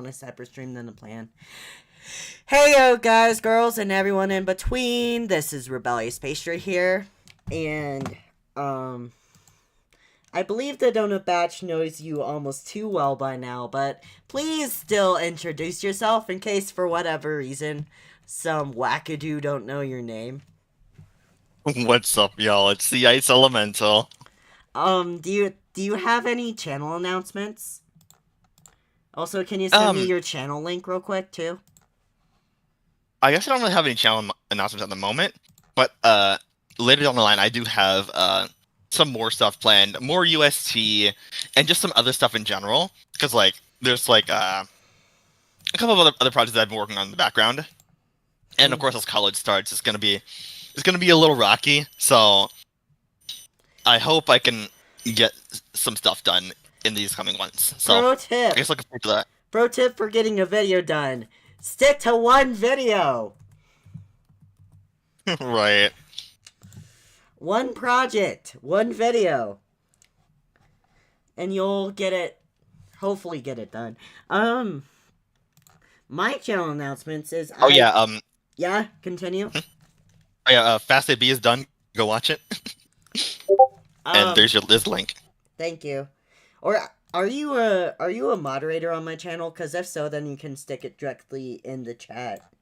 on a separate stream than the plan. Hey yo guys, girls, and everyone in between. This is Rebellious Pastry here. And I believe the Donut Batch knows you almost too well by now, but please still introduce yourself in case for whatever reason some wackadoo don't know your name. What's up, y'all? It's the Ice Elemental. Do you have any channel announcements? Also, can you send me Um, your channel link real quick too? I guess I don't really have any channel announcements at the moment, but later down the line, I do have some more stuff planned, more UST, and just some other stuff in general. Because there's a couple of other projects that I've been working on in the background, and of course, as college starts, it's gonna be a little rocky. So I hope I can get some stuff done in these coming months. So Pro I tip. guess looking forward to Pro tip for getting a video done. Stick to one video. that. Right. One project. One video. And you'll get it. Hopefully get it done. My channel announcements is Oh I... yeah. Yeah, continue. Oh, yeah. Fast AB is done. Go watch it. And Um, there's this link. Thank you. Or are you a moderator on my channel? Because if so, then you can stick it directly in the chat.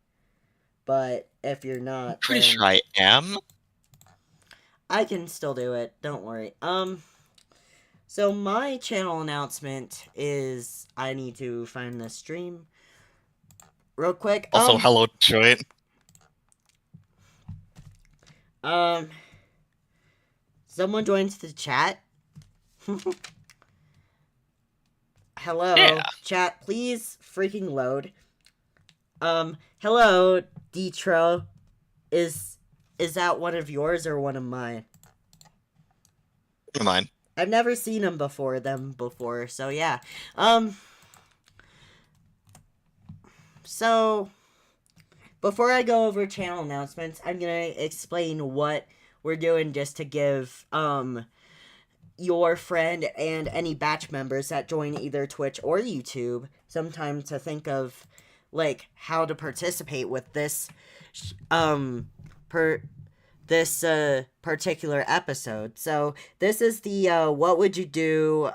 But if you're not, Pretty then sure I am. I can still do it. Don't worry. So my channel announcement is I need to find the stream real quick. Also, hello Detroit. Um, someone joins the chat. Hello, Yeah. chat. Please freaking load. Hello, Detro. Is that one of yours or one of mine? Never mind. I've never seen them before, so yeah. So before I go over channel announcements, I'm gonna explain what we're doing just to give your friend and any batch members that join either Twitch or YouTube some time to think of like how to participate with this per this particular episode. So this is the what would you do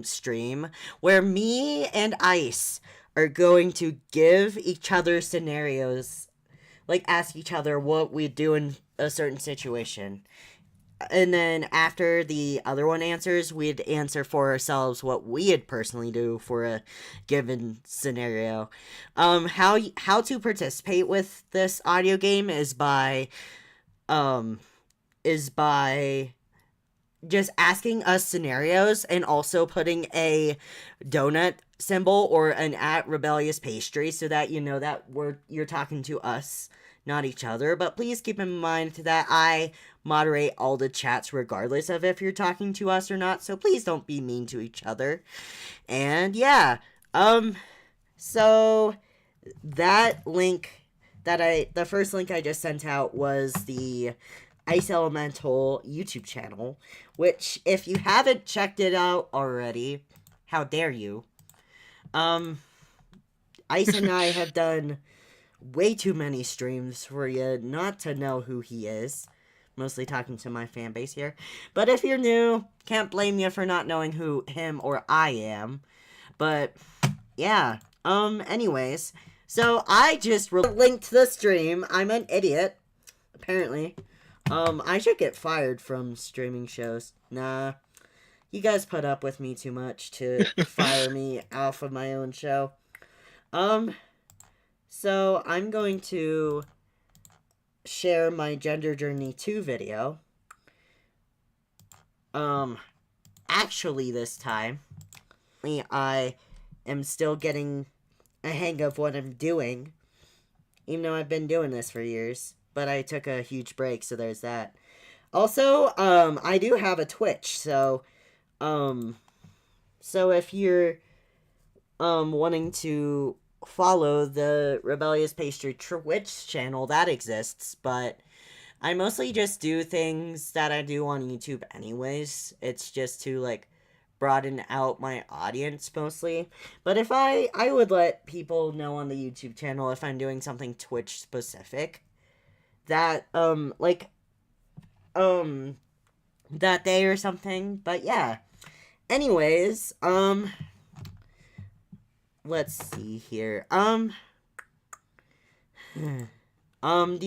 stream where me and Ice are going to give each other scenarios, like ask each other what we'd do in a certain situation. And then after the other one answers, we'd answer for ourselves what we'd personally do for a given scenario. How to participate with this audio game um is by just asking us scenarios and also putting a donut symbol or an @rebellious pastry so that you know that you're talking to us, not each other. But please keep in mind that I moderate all the chats regardless of if you're talking to us or not, so please don't be mean to each other. And yeah, so that link the first link I just sent out was the Ice Elemental YouTube channel, which if you haven't checked it out already, how dare you? Ice and I have done way too many streams for you not to know who he is. Mostly talking to my fan base here. But if you're new, can't blame you for not knowing who him or I am. But yeah, anyways, so I just linked the stream. I'm an idiot, apparently. I should get fired from streaming shows. Nah, you guys put up with me too much to fire me off of my own show. So I'm going to share my Gender Journey 2 video. Actually this time, I am still getting a hang of what I'm doing, even though I've been doing this for years, but I took a huge break, so there's that. Also, I do have a Twitch, so if you're, wanting to follow the Rebellious Pastry Twitch channel, that exists, but I mostly just do things that I do on YouTube anyways. It's just to, like, broaden out my audience mostly. But if I would let people know on the YouTube channel if I'm doing something Twitch specific that um that day or something. But yeah. Anyways, let's see here. Do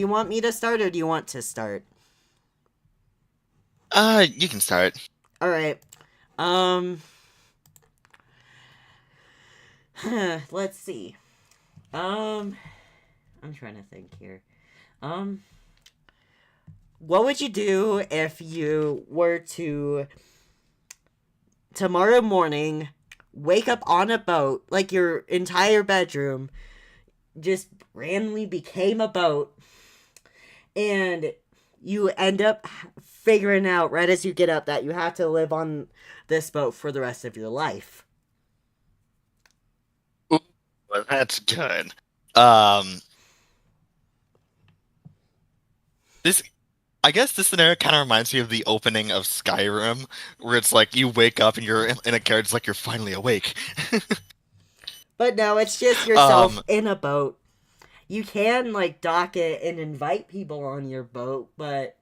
you want me to start or do you want to start? You can start. All right. Um, let's see. Um, I'm trying to think here. Um, what would you do if you were to tomorrow morning wake up on a boat, like your entire bedroom just randomly became a boat, and you end up figuring out right as you get up that you have to live on this boat for the rest of your life? Ooh, well, that's good. Um, this I guess this scenario kind of reminds me of the opening of Skyrim, where it's like you wake up and you're in a carriage, like you're finally awake. But no, it's just yourself Um, in a boat. You can like dock it and invite people on your boat, but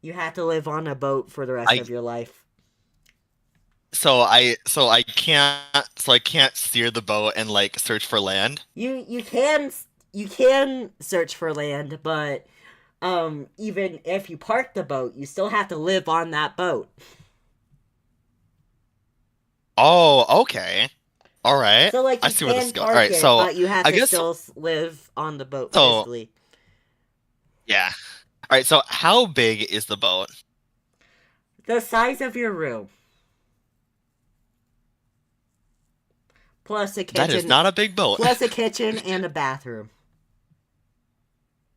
you have to live on a boat for the rest I of your life. so I can't steer the boat and like search for land. You can search for land, but even if you park the boat, you still have to live on that boat. Oh, okay. All right. So like I you see where this is can going. All park right, it, so but you have I to guess still live on the boat so physically. yeah. All right, so how big is the boat? The size of your room plus a That is kitchen, not a big boat. plus a kitchen and a bathroom.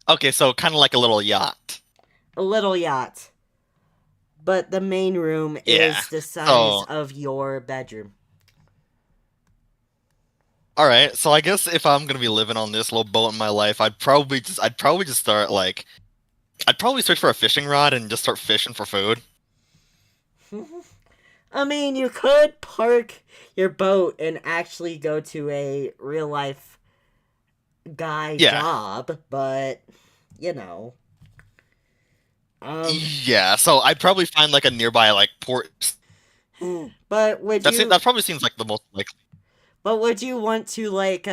Okay, so kind of like a little yacht. A little yacht. But the main room Yeah. is the size So, of your bedroom. all right. So I guess if I'm gonna be living on this little boat in my life, I'd probably just start like I'd probably search for a fishing rod and just start fishing for food. I mean, you could park your boat and actually go to a real life guy Yeah. job, but you know. Um Yeah. So I'd probably find like a nearby like port. but would That's it. you That probably seems like the most likely. but would you want to like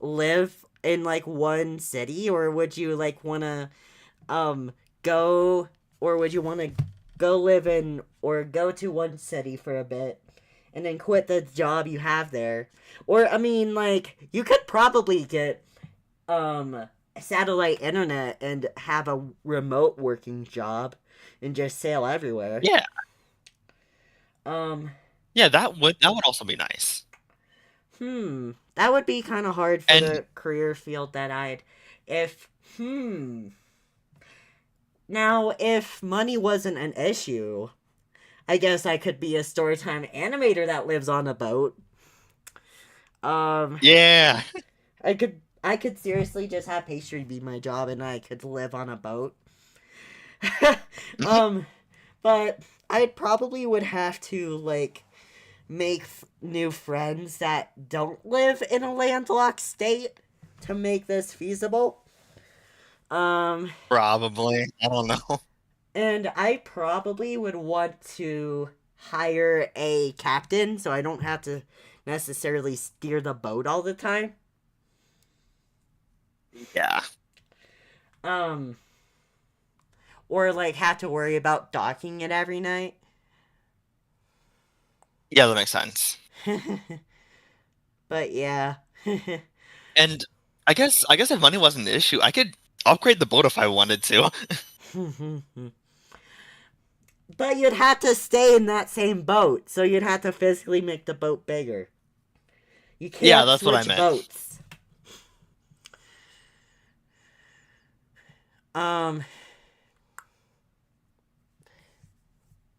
live in like one city, or would you like want to um go or would you want to go live in or go to one city for a bit and then quit the job you have there? Or I mean, like you could probably get satellite internet and have a remote working job and just sail everywhere. Yeah. um Yeah. That would also be nice. that would be kind of hard for And the career field that I'd if now if money wasn't an issue, I guess I could be a storytime animator that lives on a boat. Um, yeah. I could seriously just have pastry be my job and I could live on a boat. Mhm. um, but I probably would have to like make new friends that don't live in a landlocked state to make this feasible. Um, Probably. I don't know. and I probably would want to hire a captain so I don't have to necessarily steer the boat all the time. Yeah. Um, or like have to worry about docking it every night. Yeah, that makes sense. But yeah. And I guess if money wasn't an issue, I could upgrade the boat if I wanted to. But you'd have to stay in that same boat, so you'd have to physically make the boat bigger. You Yeah, can't that's what I switch meant. boats. Um,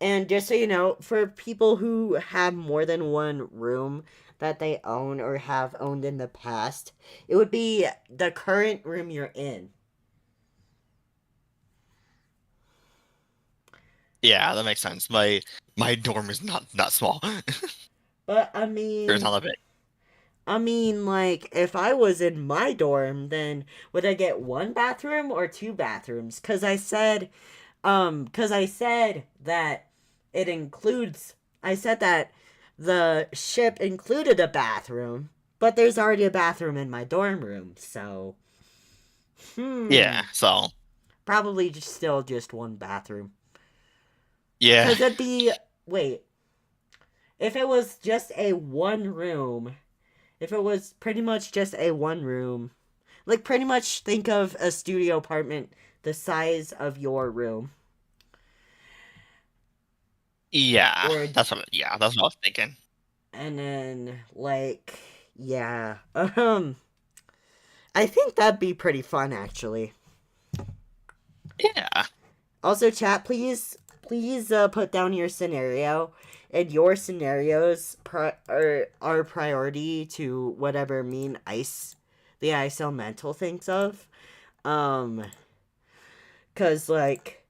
and just so you know, for people who have more than one room that they own or have owned in the past, it would be the current room you're in. Yeah, that makes sense. My My dorm is not small. But It's not that big. like if I was in my dorm, then would I get one bathroom or two bathrooms? Cuz I said that it includes I said that the ship included a bathroom, but there's already a bathroom in my dorm room. So, Yeah. So probably still just one bathroom. yeah, Cuz it'd be wait, if it was just a one room, if it was pretty much just a one room, like pretty much think of a studio apartment the size of your room. yeah. Or That's what I was thinking. and then like yeah. I think that'd be pretty fun actually. Yeah. Also chat please put down your scenario and your scenarios are priority to whatever mean ice the ice elemental thinks of. Um cuz like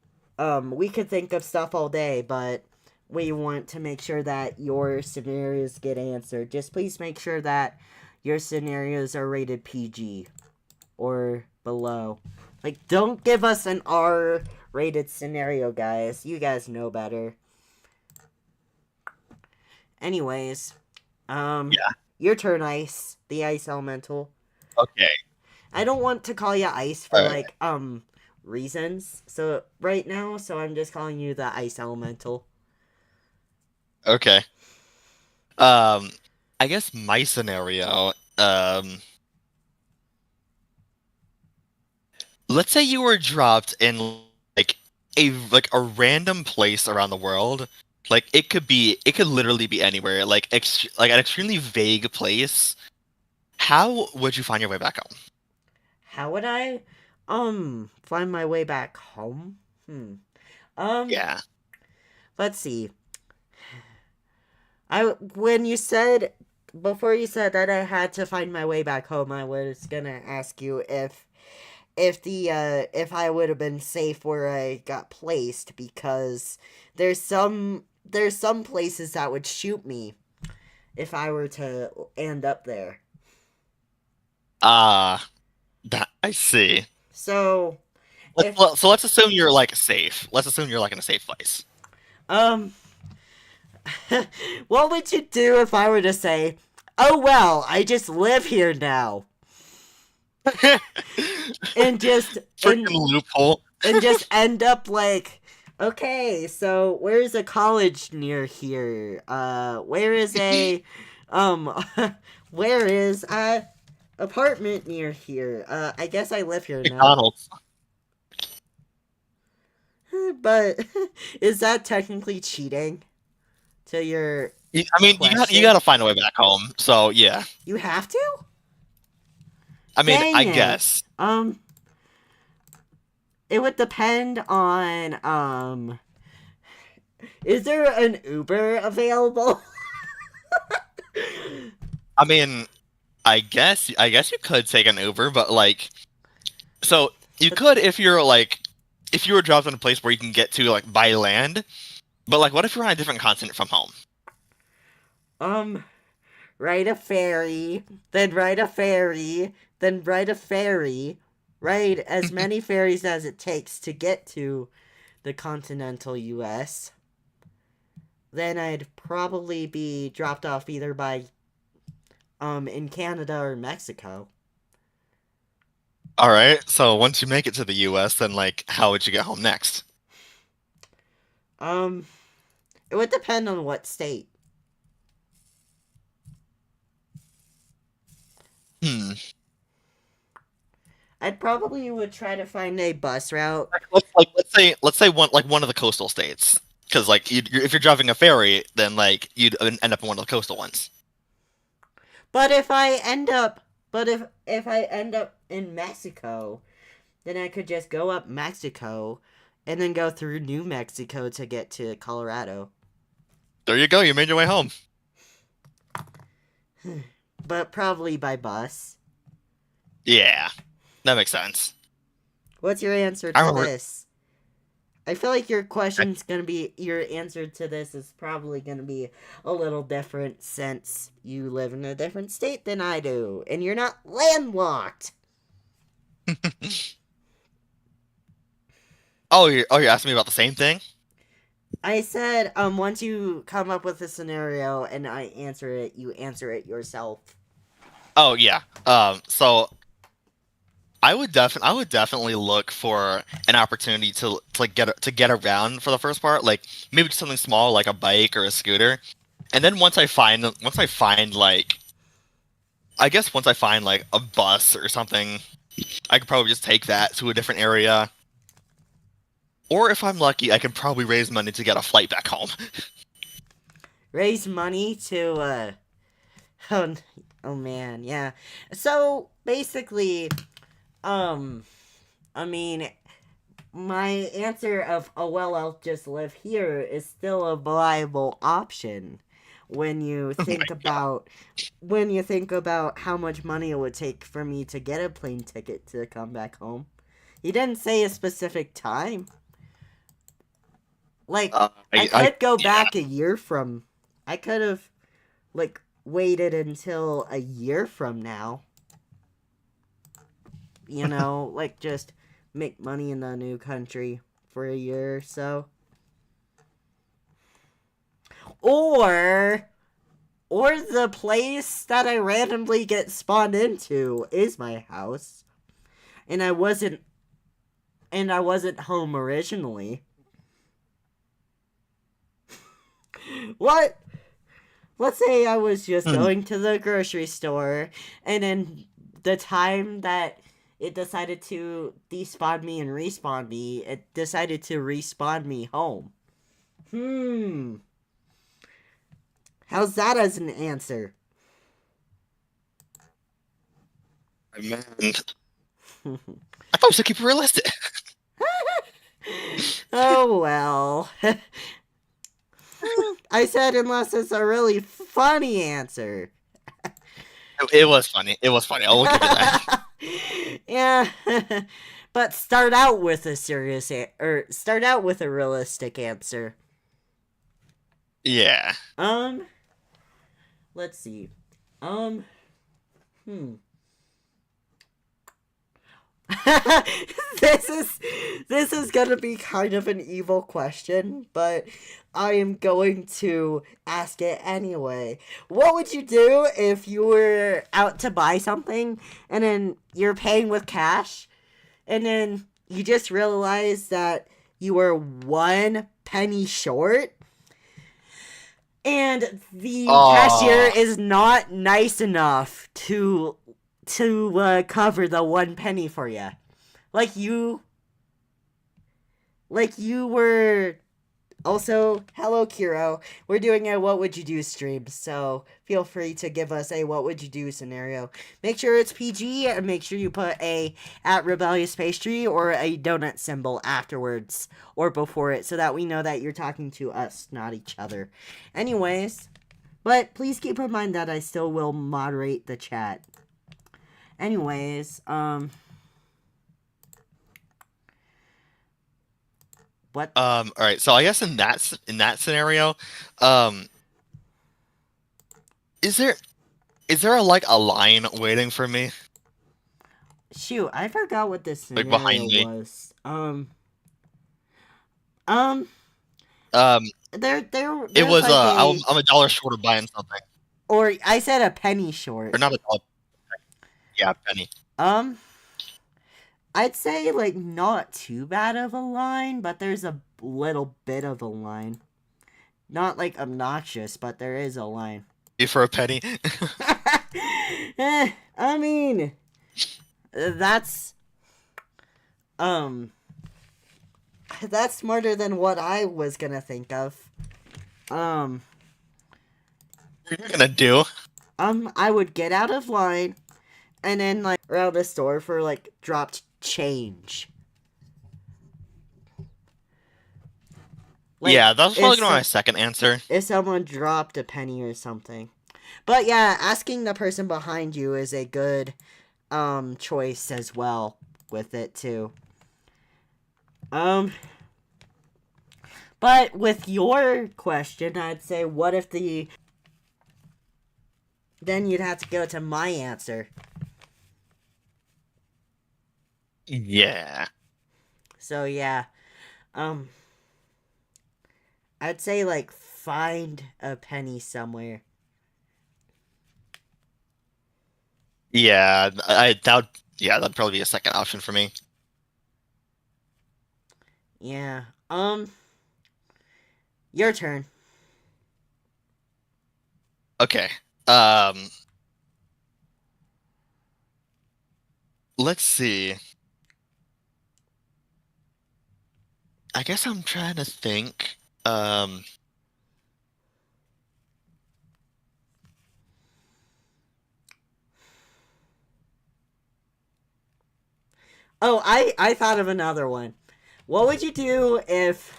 we could think of stuff all day, but we want to make sure that your scenarios get answered. Just please make sure that your scenarios are rated PG or below. Like, don't give us an R rated scenario, guys. You guys know better. Anyways, Yeah. your turn, Ice. The Ice Elemental. Okay. I don't want to call you Ice for, All right. like, reasons. So, right now, so I'm just calling you the Ice Elemental. Okay. Um, I guess my scenario. Let's say you were dropped in like a random place around the world. Like it could literally be anywhere. Like an extremely vague place. How would you find your way back home? How would I, find my way back home? Um, Yeah. let's see. When you said before you said that I had to find my way back home, I was gonna ask you if I would have been safe where I got placed because there's some places that would shoot me if I were to end up there. Ah, that I see. So if So let's assume you're like safe. Let's assume you're like in a safe place. um what would you do if I were to say, "Oh well, I just live here now." And just Freaking loophole. end up like, okay, so where's a college near here? Where is a um where is a apartment near here? I guess I live here now. McDonald's. But is that technically cheating to your I mean, you question? gotta find a way back home. So yeah. You have to? I mean, Dang I it. guess. It would depend on is there an Uber available? I mean, I guess you could take an Uber, but like, so you But could if you were dropped in a place where you can get to like by land. But like, what if you're on a different continent from home? um ride a ferry, then ride a ferry, then ride a ferry, ride as many ferries as it takes to get to the continental US. Then I'd probably be dropped off either by in Canada or Mexico. All right. So once you make it to the U.S., then like, how would you get home next? Um it would depend on what state. Hmm. I'd probably would try to find a bus route. Let's say one of the coastal states, because like if you're driving a ferry, then like you'd end up in one of the coastal ones. But if I end up if I end up in Mexico, then I could just go up Mexico and then go through New Mexico to get to Colorado. There you go. You made your way home. But probably by bus. Yeah, that makes sense. What's your answer I to remember. this? I feel like your question's gonna be, your answer to this is probably gonna be a little different since you live in a different state than I do, and you're not landlocked. you're asking me about the same thing? I said, once you come up with a scenario and I answer it, you answer it yourself. Oh yeah. So I would definitely look for an opportunity to like get around for the first part, like maybe just something small like a bike or a scooter. And then once I find like I guess once I find like a bus or something, I could probably just take that to a different area. Or if I'm lucky, I can probably raise money to get a flight back home. Raise money to, oh, oh man, yeah. So, basically, um, I mean, my answer of, oh well, I'll just live here is still a viable option when you Oh think my god. about how much money it would take for me to get a plane ticket to come back home. He didn't say a specific time. Like, I could go Yeah. back a year from. I could have, like, waited until a year from now. You know, like, just make money in the new country for a year or so. Or the place that I randomly get spawned into is my house. And I wasn't home originally. What? Let's say I was just Hmm. going to the grocery store and then the time that it decided to despawn me and respawn me, it decided to respawn me home. How's that as an answer? Man, I thought we should keep it realistic. Oh well. I said unless it's a really funny answer. It was funny. It was funny. I will give you that. Yeah. But start out with a or start out with a realistic answer. Yeah. Um, let's see. Um, hmm. this is gonna be kind of an evil question, but I am going to ask it anyway. What would you do if you were out to buy something and then you're paying with cash and then you just realize that you were 1 penny short and the cashier Oh. is not nice enough to cover the 1 penny for you? Like you were also, hello Kiro. We're doing a what would you do stream, so feel free to give us a what would you do scenario. Make sure it's PG and make sure you put a at rebellious pastry or a donut symbol afterwards or before it so that we know that you're talking to us, not each other. Anyways, but please keep in mind that I still will moderate the chat. Anyways, what? All right. So I guess in that scenario, um, is there like a line waiting for me Shoot, I forgot what this like behind scenario me? was. Um, Um, it there's was like I'm a dollar short of buying something, or I said a penny or short. not a dollar. Yeah, penny. Um, I'd say like not too bad of a line, but there's a little bit of a line. Not like obnoxious, but there is a line. For a penny. I mean, that's um that's smarter than what I was gonna think of. Um, What are you gonna do? I would get out of line and then like around the store for like dropped change. Like Yeah, that was probably gonna be my second answer. if someone dropped a penny or something. But yeah, asking the person behind you is a good choice as well with it too. Um But with your question, I'd say, what if the. Then you'd have to go to my answer. Yeah. So, yeah. Um, I'd say, like, find a penny somewhere. Yeah, that'd probably be a second option for me. Yeah. Your turn. Okay. Um, let's see. I guess I'm trying to think. Um, Oh, I thought of another one. What would you do if.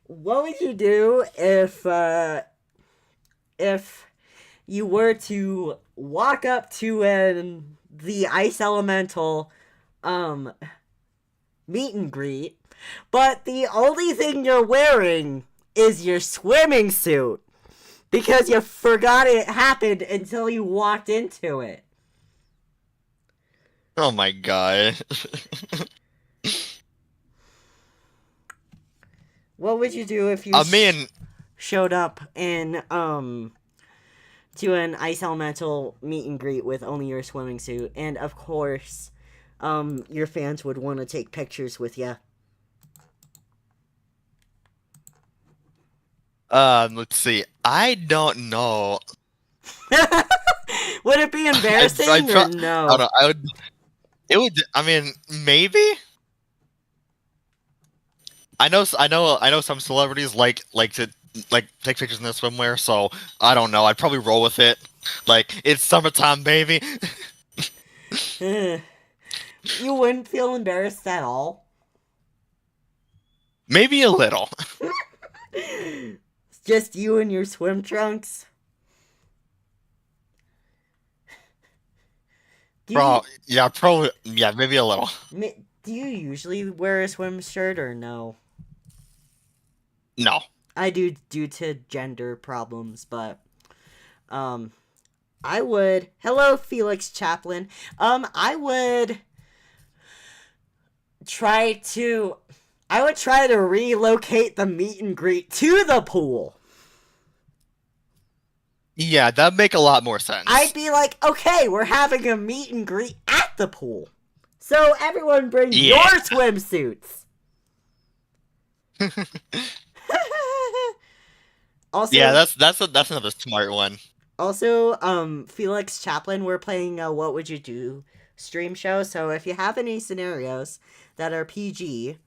What would you do if you were to walk up to the ice elemental um meet and greet, but the only thing you're wearing is your swimming suit because you forgot it happened until you walked into it. oh my God. What would you do if you I mean, showed up in to an ice elemental meet and greet with only your swimming suit, and of course, your fans would want to take pictures with you. let's see. I don't know. Would it be I embarrassing or try. I don't no? know. I would. It would. I mean, maybe. I know. Some celebrities like to take pictures in their swimwear. So I don't know. I'd probably roll with it. Like it's summertime, baby. You wouldn't feel embarrassed at all. Maybe a little. It's just you and your swim trunks. Do you Yeah, probably. Yeah, maybe a little. do you usually wear a swim shirt or no? No. I do due to gender problems, but um I would. Hello, Felix Chaplin. I would try to. I would try to relocate the meet and greet to the pool. Yeah, that'd make a lot more I'd sense. be like, okay, we're having a meet and greet at the pool. So everyone bring your Yeah. swimsuits. Yeah, also, that's another smart one. Felix Chaplin, we're playing a What Would You Do stream show. So if you have any scenarios that are PG,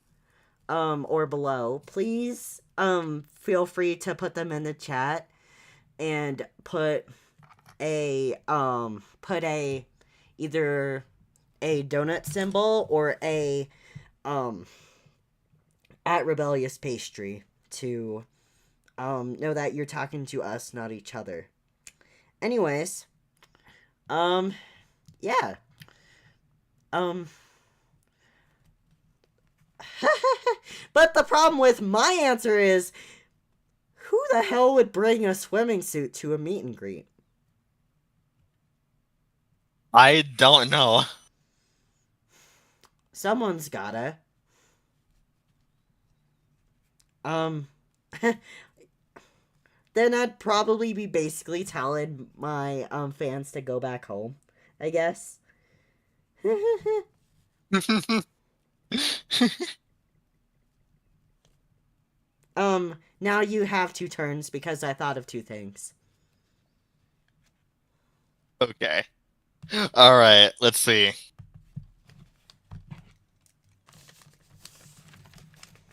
or below, please, feel free to put them in the chat and put a, either a donut symbol or a, um, at Rebellious Pastry to, know that you're talking to us, not each other. Anyways, um, yeah. Um, but the problem with my answer is, who the hell would bring a swimming suit to a meet and greet? I don't know. Someone's gotta. Um, then I'd probably be basically telling my fans to go back home, I guess. Now you have two turns because I thought of two things. Okay. All right. Let's see.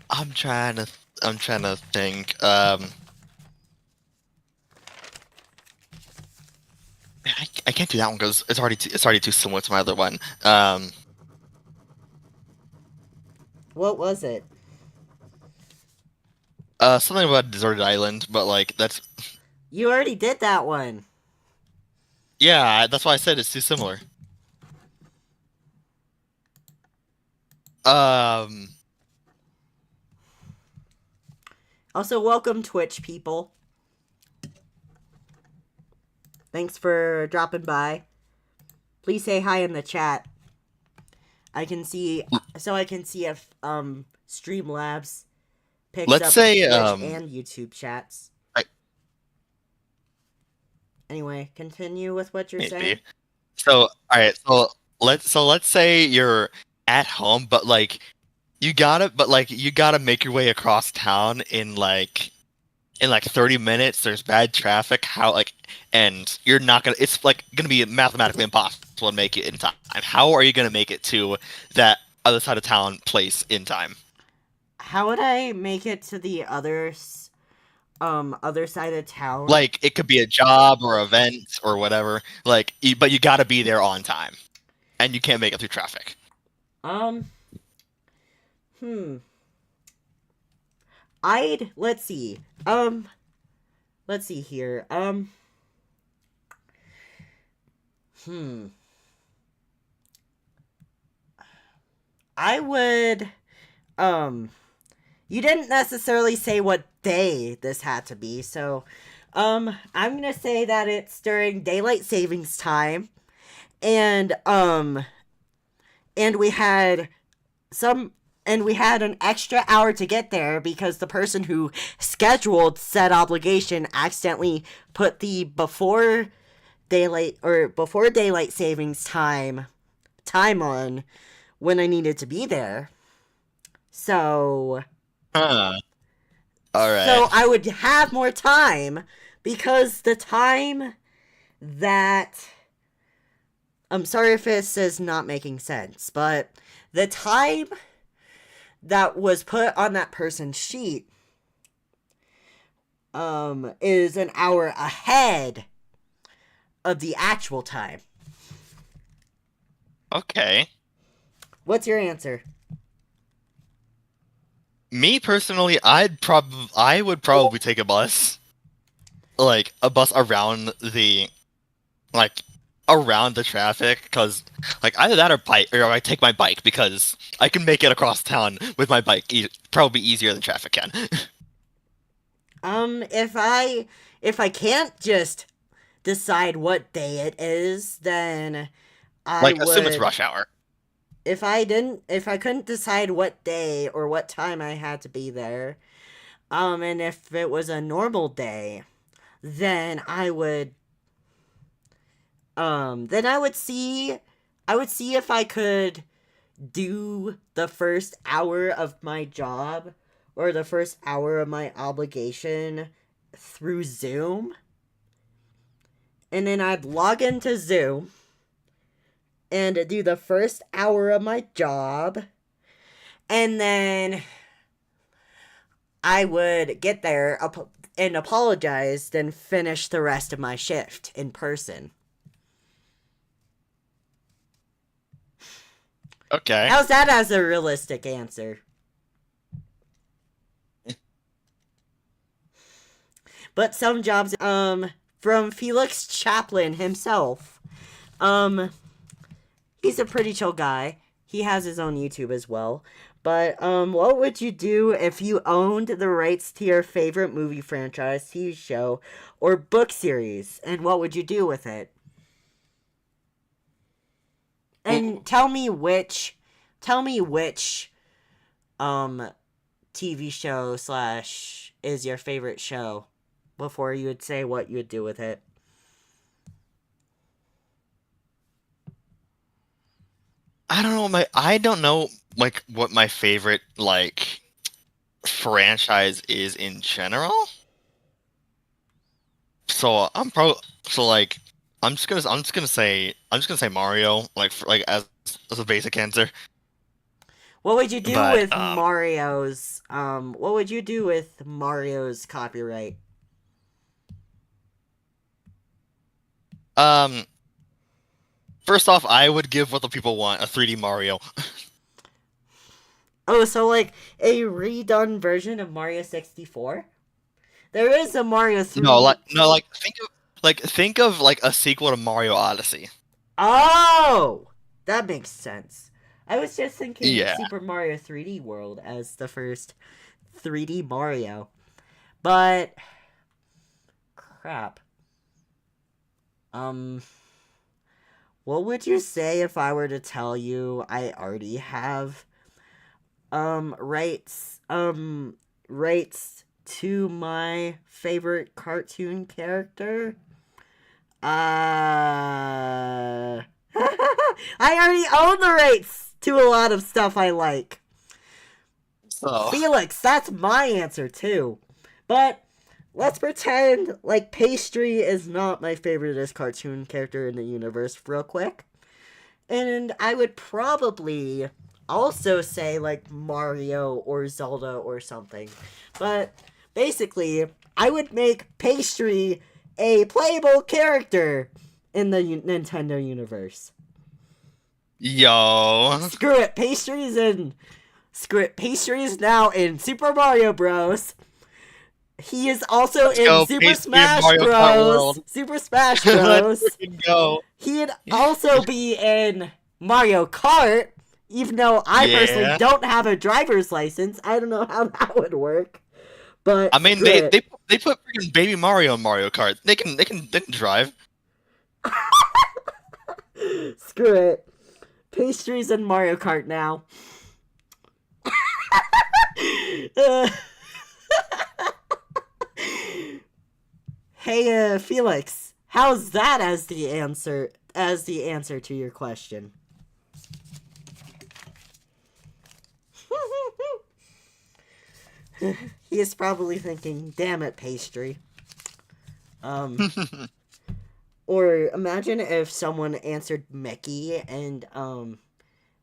I'm trying to. I'm trying to think. I can't do that one because it's already too similar to my other one. What was it? Something about a deserted island, but like that's You already did that one. yeah. That's why I said it's too similar. Um. Also, welcome Twitch people. Thanks for dropping by. Please say hi in the chat. I can see if Streamlabs picks Let's up say Twitch and YouTube chats. I, Anyway, continue with what you're saying. maybe. So all right, so let's say you're at home, but like you gotta make your way across town in like 30 minutes. There's bad traffic. How like and you're not gonna. It's like gonna be mathematically impossible to make it in time. How are you gonna make it to that other side of town place in time? How would I make it to the other side of town? Like it could be a job or event or whatever. Like, but you gotta be there on time, and you can't make it through traffic. Um, hmm. I'd let's see. Let's see here. Hmm. I would you didn't necessarily say what day this had to be, so I'm going to say that it's during daylight savings time and we had some and we had an extra hour to get there because the person who scheduled said obligation accidentally put the before daylight savings time on when I needed to be there. So Huh. All right. so I would have more time because the time that I'm sorry if this is not making sense, but the time that was put on that person's sheet is an hour ahead of the actual time. Okay. What's your answer? Me personally, I would probably take a bus, like a bus like around the traffic, because like either that or bike, or I take my bike because I can make it across town with my bike probably easier than traffic can. If I can't just decide what day it is, then I Like assume it's would rush hour. if I couldn't decide what day or what time I had to be there, and if it was a normal day, then I would see if I could do the first hour of my job or the first hour of my obligation through Zoom. And then I'd log into Zoom and do the first hour of my job. And then I would get there and apologize, then finish the rest of my shift in person. Okay. How's that as a realistic answer? But some jobs, from Felix Chaplin himself, he's a pretty chill guy. He has his own YouTube as well. But, what would you do if you owned the rights to your favorite movie franchise, TV show, or book series? And what would you do with it? And tell me which, TV show slash is your favorite show before you would say what you would do with it. I don't know like what my favorite like franchise is in general. So like I'm just gonna say Mario like as a basic answer. What would you do But with Mario's copyright? um first off, I would give what the people want, a 3D Mario. Oh, so like a redone version of Mario 64? There is a Mario 3D. No, like think of like a sequel to Mario Odyssey. Oh! That makes sense. I was just thinking Yeah. Super Mario 3D World as the first 3D Mario. But crap. Um, what would you say if I were to tell you I already have rights to my favorite cartoon character? I already own the rights to a lot of stuff I like. So Felix, that's my answer too. But let's pretend like Pastry is not my favoriteest cartoon character in the universe real quick. And I would probably also say like Mario or Zelda or something. But basically, I would make Pastry a playable character in the Nintendo universe. yo, Screw it, Pastry is now in Super Mario Bros. He is also let's in go Super Pastry and Smash Mario Kart Bros. World. Super Smash Let's Bros. freaking go. He'd also be in Mario Kart, even though I personally Yeah. don't have a driver's license. I don't know how that would work. But I mean, screw it. they put freaking Baby Mario in Mario Kart. They can drive. Screw it. Pastries in Mario Kart now. Uh, hey, Felix, how's that as the answer to your question? He is probably thinking, "Damn it, Pastry." Um, or imagine if someone answered Mickey and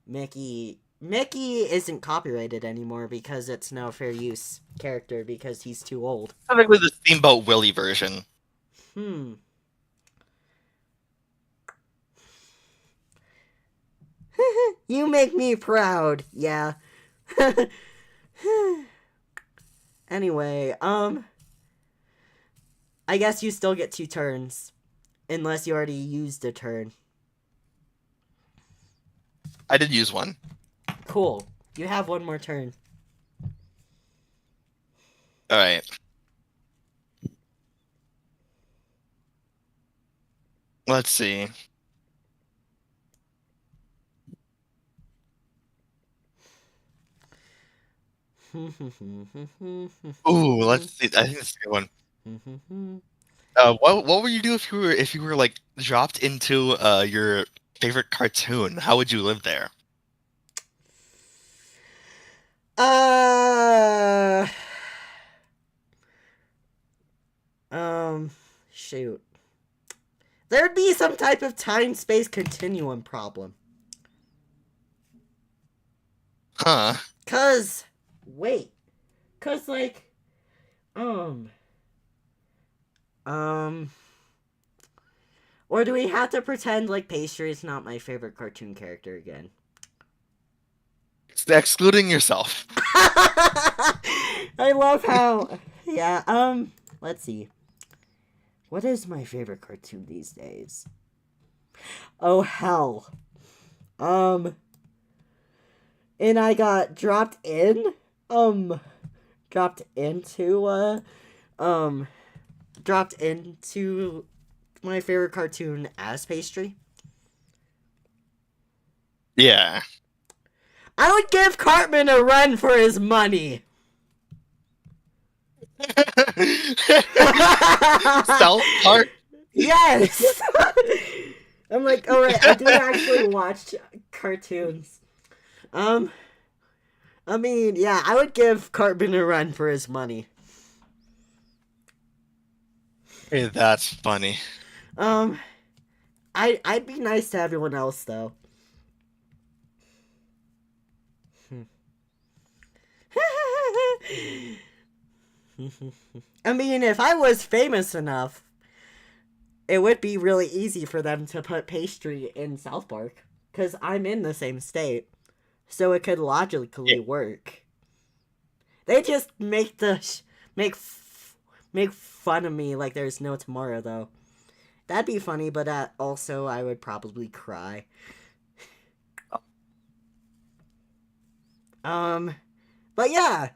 Mickey isn't copyrighted anymore because it's no fair use character because he's too old. Technically, the Steamboat Willie version. Hmm. You make me proud. Yeah. Anyway, I guess you still get 2 turns unless you already used a turn. I did use one. Cool. You have 1 more turn. All right. Let's see. Ooh, let's see. I think that's a good one. What would you do if you were like dropped into your favorite cartoon? How would you live there? uh shoot. There'd be some type of time-space continuum problem. Huh? Wait. Cause like, um, um, or do we have to pretend like Pastry is not my favorite cartoon character again? Excluding yourself. I love how, yeah, let's see. What is my favorite cartoon these days? Oh, hell. And I got dropped into my favorite cartoon as Pastry. Yeah. I would give Cartman a run for his money. South Park. Yes. I'm like, all right, I do actually watch cartoons. I mean, yeah, I would give Cartman a run for his money. Hey, that's funny. I'd be nice to everyone else though. I mean, if I was famous enough, it would be really easy for them to put Pastry in South Park because I'm in the same state, so it could logically work. They just make fun of me like there's no tomorrow though. That'd be funny, but also I would probably cry. But yeah,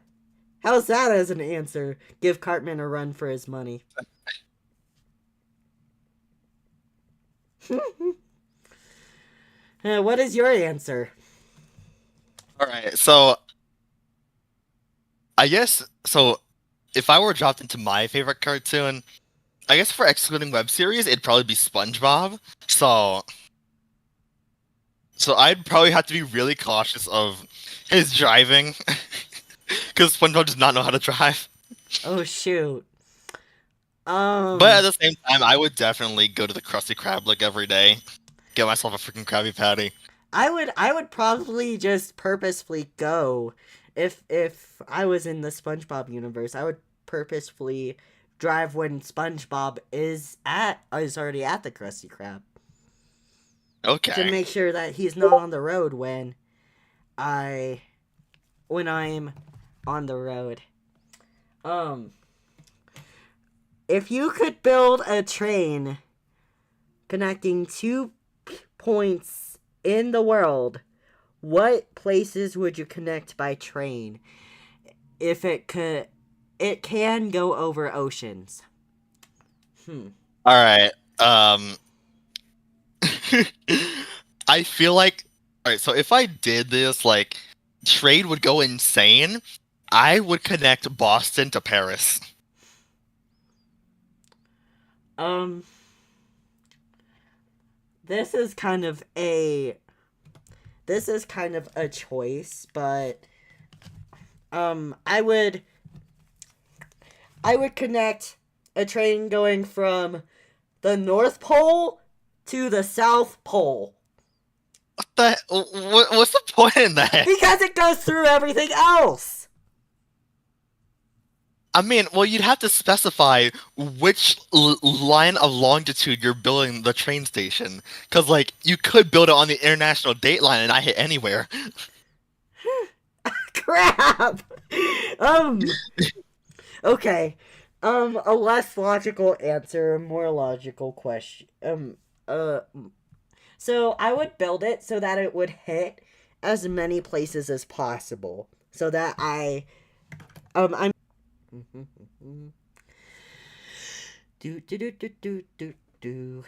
How's that as an answer? Give Cartman a run for his money. What is your answer? All right, so I guess so. If I were dropped into my favorite cartoon, I guess for excluding web series, it'd probably be SpongeBob. So I'd probably have to be really cautious of his driving, because SpongeBob does not know how to drive. Oh shoot. But at Um, the same time, I would definitely go to the Krusty Krab like every day, get myself a freaking Krabby Patty. I would probably just purposefully go if I was in the SpongeBob universe. I would purposefully drive when SpongeBob is already at the Krusty Krab to Okay. make sure that he's not on the road I when I'm on the road. Um, if you could build a train connecting two points in the world, what places would you connect by train? If it can go over oceans. All right. I feel like, all right. So if I did this, like, trade would go insane. I would connect Boston to Paris. Um, this is kind of a choice, but I would connect a train going from the North Pole to the South Pole What's the point in that? because it goes through everything else. I mean, well, you'd have to specify which line of longitude you're building the train station, because like you could build it on the international date line and not hit anywhere. Crap. Um. Okay. A less logical answer, a more logical question. Uh. So I would build it so that it would hit as many places as possible, so that I'm. Do do do do do do do.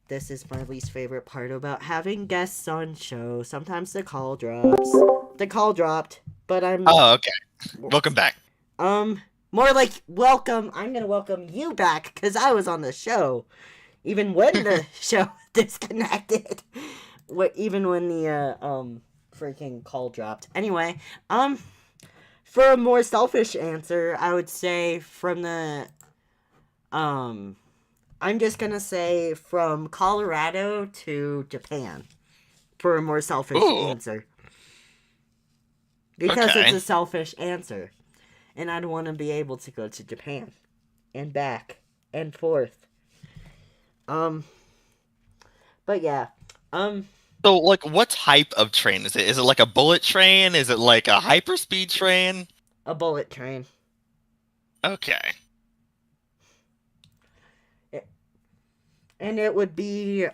This is my least favorite part about having guests on show. Sometimes the call drops. The call dropped, but Oh, okay. Welcome back. more like welcome. I'm gonna welcome you back because I was on the show, even when the show disconnected. Even when the freaking call dropped. Anyway, for a more selfish answer, I would say from the I'm just gonna say from Colorado to Japan for a more selfish Ooh, answer. Because it's okay. a selfish answer. And I'd want to be able to go to Japan and back and forth. But yeah. So, like, what type of train is it? Is it like a bullet train? Is it like a hyperspeed train? A bullet train. Okay. And it would be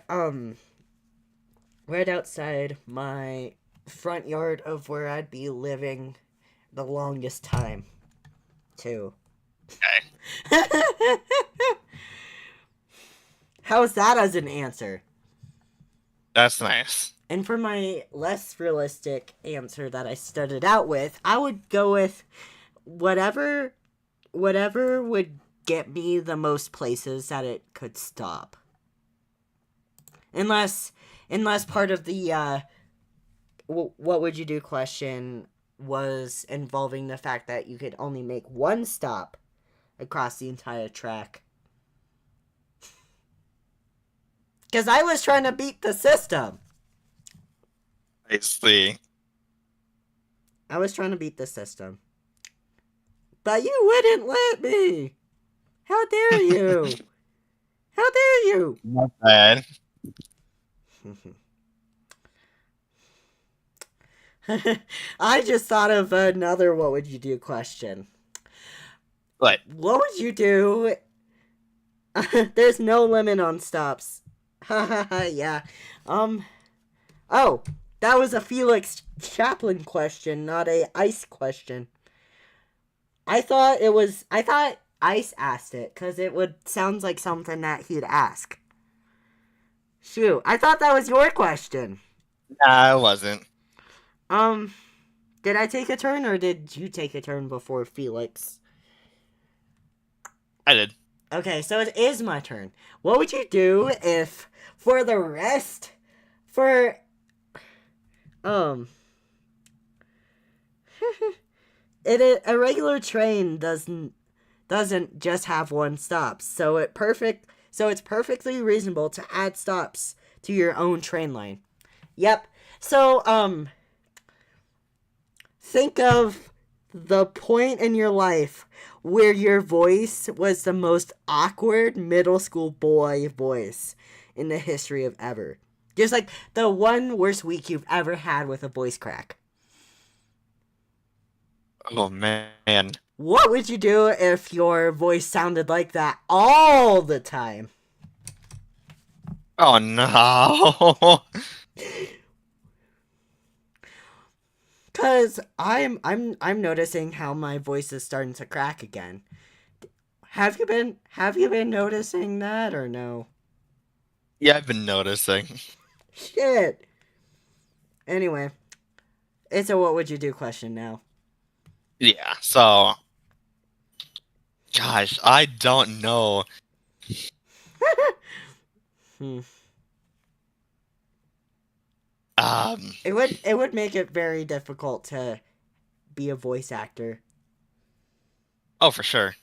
right outside my front yard of where I'd be living the longest time too. Okay. How's that as an answer? That's nice. And for my less realistic answer that I started out with, I would go with whatever would get me the most places that it could stop. Unless part of the what would you do question was involving the fact that you could only make one stop across the entire track. Because I was trying to beat the system. I see. I was trying to beat the system. But you wouldn't let me. How dare you? How dare you? Not bad. I just thought of another what would you do question. What? What would you do? There's no limit on stops. Yeah. Oh, that was a Felix Chaplin question, not a ice question. I thought Ice asked it because it would sounds like something that he'd ask. Shoot, I thought that was your question. Nah, it wasn't. Um, did I take a turn or did you take a turn before Felix? I did. Okay, so it is my turn. What would you do if for the rest for um a regular train doesn't just have one stop. So it's perfectly reasonable to add stops to your own train line. Yep. So think of the point in your life where your voice was the most awkward middle school boy voice in the history of ever. Just like the one worst week you've ever had with a voice crack. Oh man. What would you do if your voice sounded like that all the time? Oh no. Cause I'm noticing how my voice is starting to crack again. Have you been noticing that or no? Yeah, I've been noticing. Shit. Anyway, it's a what would you do question now. Yeah, so gosh, I don't know. Hmm. Um, It would make it very difficult to be a voice actor. oh for sure.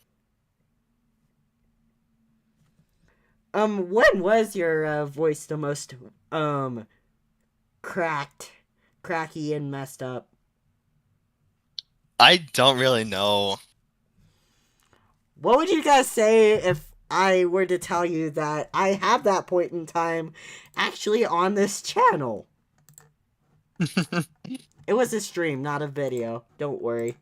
When was your voice the most cracked, cracky and messed up? I don't really know. What would you guys say if I were to tell you that I have that point in time actually on this channel? It was a stream, not a video. Don't worry.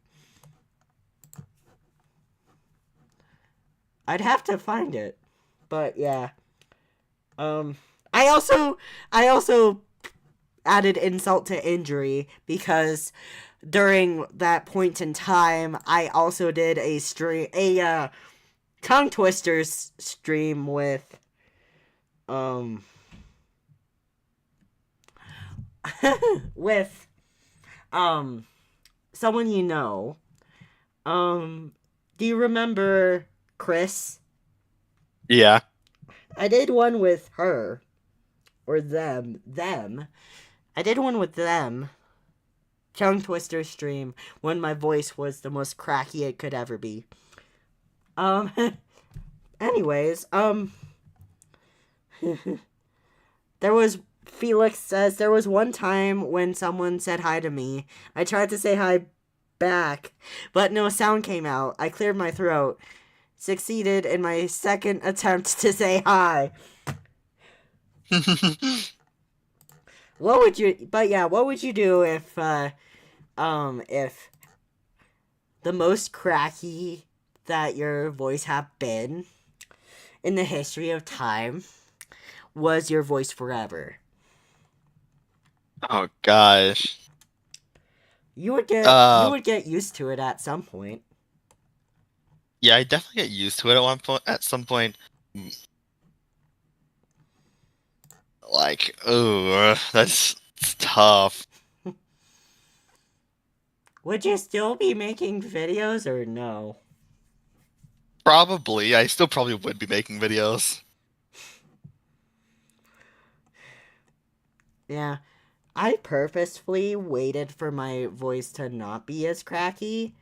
I'd have to find it. But yeah. Um I also added insult to injury because during that point in time I also did a tongue twisters stream with um with someone you know. Do you remember Chris? Yeah. I did one with her or them. I did one with them. Tongue twister stream when my voice was the most cracky it could ever be. Um anyways, there was Felix says there was one time when someone said hi to me. I tried to say hi back, but no sound came out. I cleared my throat. Succeeded in my second attempt to say hi. What would you what would you do if the most cracky that your voice have been in the history of time was your voice forever? Oh gosh. You Uh, would get used to it at some point. yeah, I definitely get used to it at one point. At some point, like, oh, it's tough. Would you still be making videos or no? Probably, I still probably would be making videos. Yeah. I purposefully waited for my voice to not be as cracky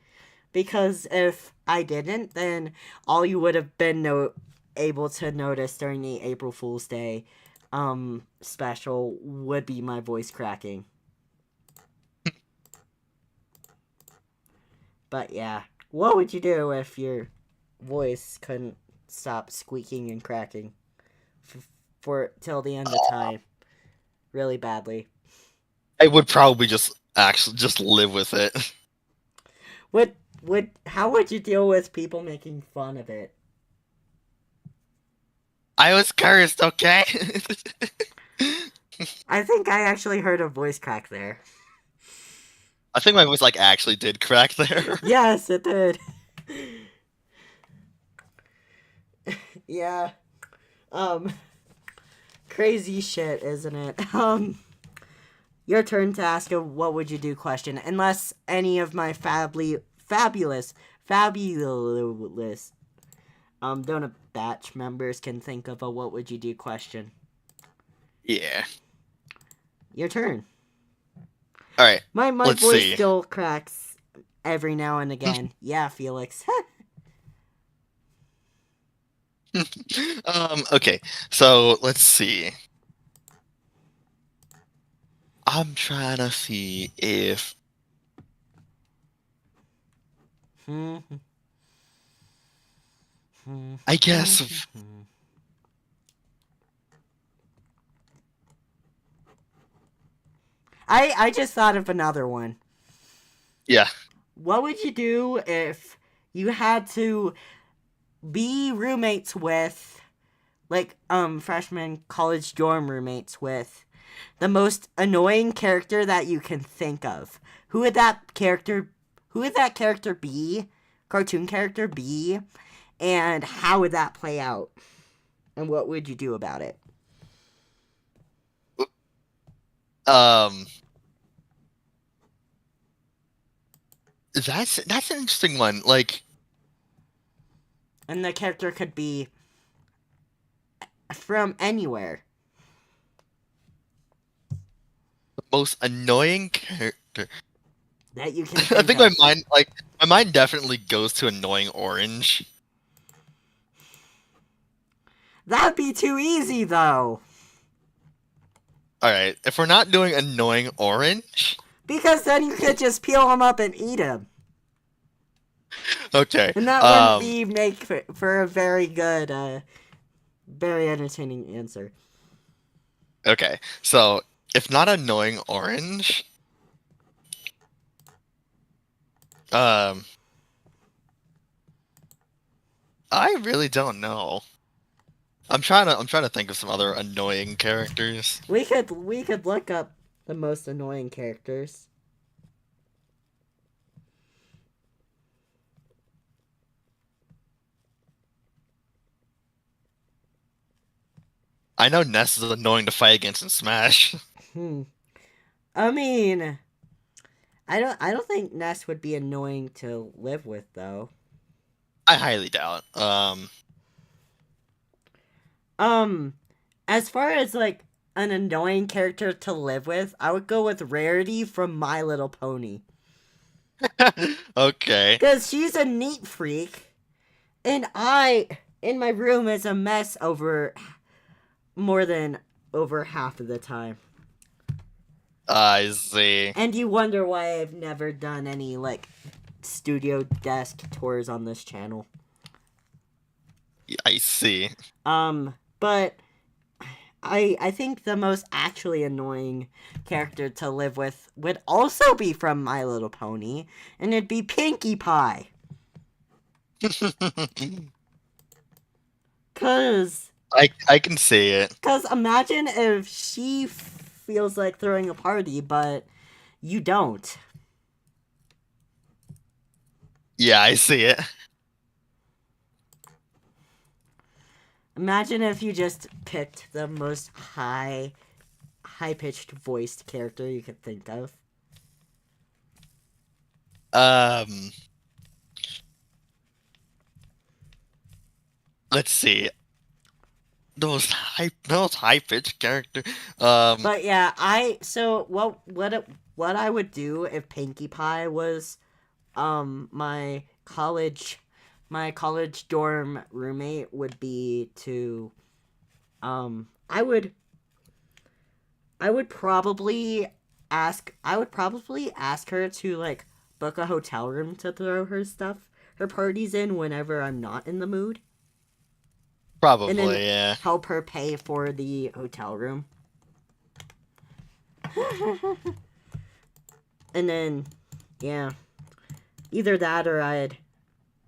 because if I didn't, then all you would have been able to notice during the April Fool's Day special would be my voice cracking. But yeah, what would you do if your voice couldn't stop squeaking and cracking for till the end of time really badly? I would probably just actually just live with it. How would you deal with people making fun of it? I was cursed, okay? I think I actually heard a voice crack there. I think my voice like actually did crack there. Yes, it did. Yeah. Um, crazy shit, isn't it? Your turn to ask a what would you do question. Unless any of my fabulous donut batch members can think of a what would you do question. Yeah. Your turn. All right. My Let's voice see. still cracks every now and again. Yeah, Felix. Okay. So let's see. I'm trying to see if I guess. I just thought of another one. Yeah. What would you do if you had to be roommates with, like, freshman college dorm roommates with the most annoying character that you can think of? Who would that character be? Cartoon character be? And how would that play out? And what would you do about it? Um. That's an interesting one. Like And the character could be from anywhere. the most annoying character. That you can I think think of. my mind definitely goes to annoying orange. That'd be too easy, though. All right. If we're not doing annoying orange, Because then you could just peel them up and eat them. okay. And that wouldn't be make for a very good, very entertaining answer. Okay. So if not annoying orange, um, I really don't know. I'm trying to think of some other annoying characters. We could look up the most annoying characters. I know Ness is annoying to fight against in Smash. Hmm. I mean, I don't think Ness would be annoying to live with though. I highly doubt. Um, as far as like an annoying character to live with, I would go with Rarity from My Little Pony. Okay. Cause she's a neat freak, and in my room is a mess over more than over half of the time. I see. And you wonder why I've never done any like studio desk tours on this channel. I see. But I think the most actually annoying character to live with would also be from My Little Pony, and it'd be Pinkie Pie. Cause I can see it. Cause imagine if she feels like throwing a party, but you don't. Yeah, I see it. Imagine if you just picked the most high pitched voiced character you could think of. Um, let's see. The most high pitched character. But yeah, what I would do if Pinkie Pie was my college dorm roommate would be to I would probably ask her to like book a hotel room to throw her parties in whenever I'm not in the mood, and then Probably, yeah. help her pay for the hotel room. And then yeah, either that or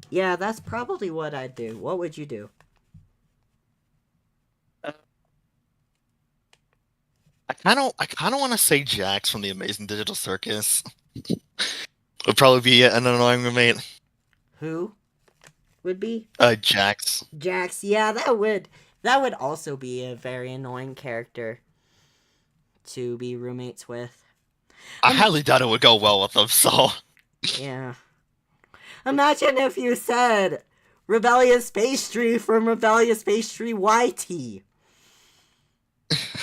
yeah, that's probably what I'd do. What would you do? I kind of want to say Jax from the Amazing Digital Circus would probably be an annoying roommate. Who? would be? Jax. Jax. Yeah, that would also be a very annoying character to be roommates with. I Um, highly doubt it would go well with them, so. yeah. Imagine if you said Rebellious Pastry from Rebellious Pastry YT.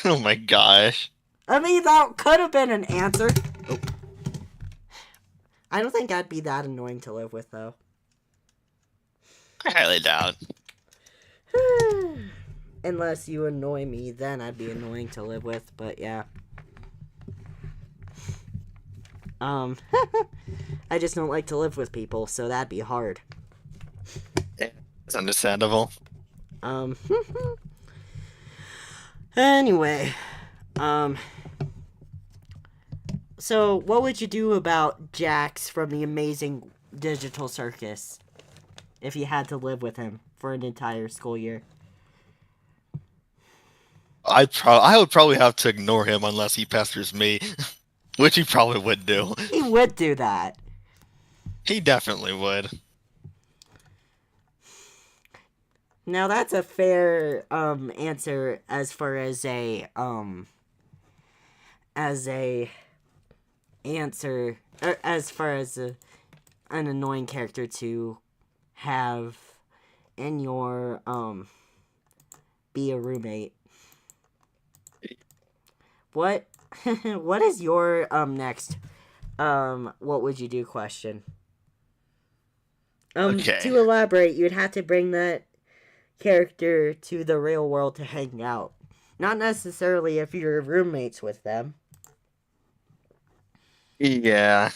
Oh my gosh. I mean, that could have been an answer. Oh. I don't think I'd be that annoying to live with, though. I highly doubt. Unless you annoy me, then I'd be annoying to live with, but yeah. I just don't like to live with people, so that'd be hard. It's understandable. Um, anyway, so what would you do about Jax from the Amazing Digital Circus if you had to live with him for an entire school year? I would probably have to ignore him unless he pesters me, which he probably would do. He would do that. He definitely would. Now that's a fair answer as far as a answer, or as far as an annoying character to have in your be a roommate. What what is your next what would you do question? Okay. To elaborate, you'd have to bring that character to the real world to hang out. Not necessarily if you're roommates with them. Yeah.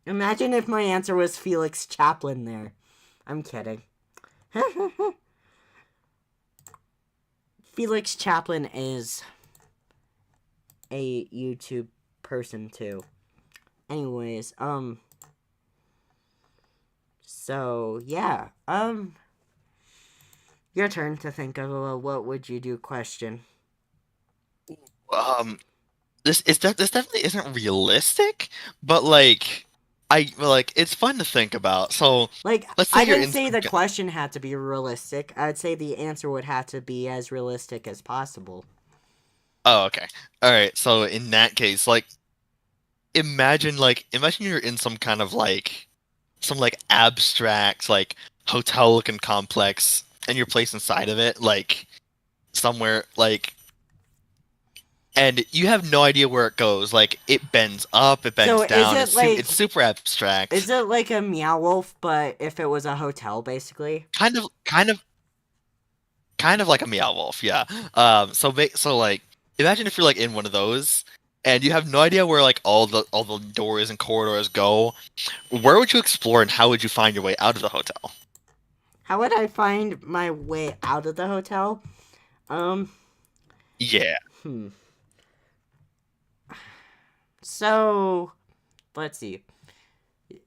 Imagine if my answer was Felix Chaplin there. I'm kidding. Felix Chaplin is a YouTube person too. Anyways, so yeah, your turn to think of a what would you do question. Um. This definitely isn't realistic, but it's fun to think about. So Like, let's say I you're didn't in say some. the question had to be realistic. I'd say the answer would have to be as realistic as possible. Oh, okay. All right. So in that case, imagine you're in some kind of some abstract hotel looking complex, and you're placed inside of it somewhere and you have no idea where it goes. Like it bends up, it So bends down. It's super abstract. is it like a Meow Wolf, but if it was a hotel, basically? Kind of like a Meow Wolf, yeah. Imagine if you're in one of those, and you have no idea where all the doors and corridors go. Where would you explore, and how would you find your way out of the hotel? How would I find my way out of the hotel? Um, Yeah. hmm. So, let's see.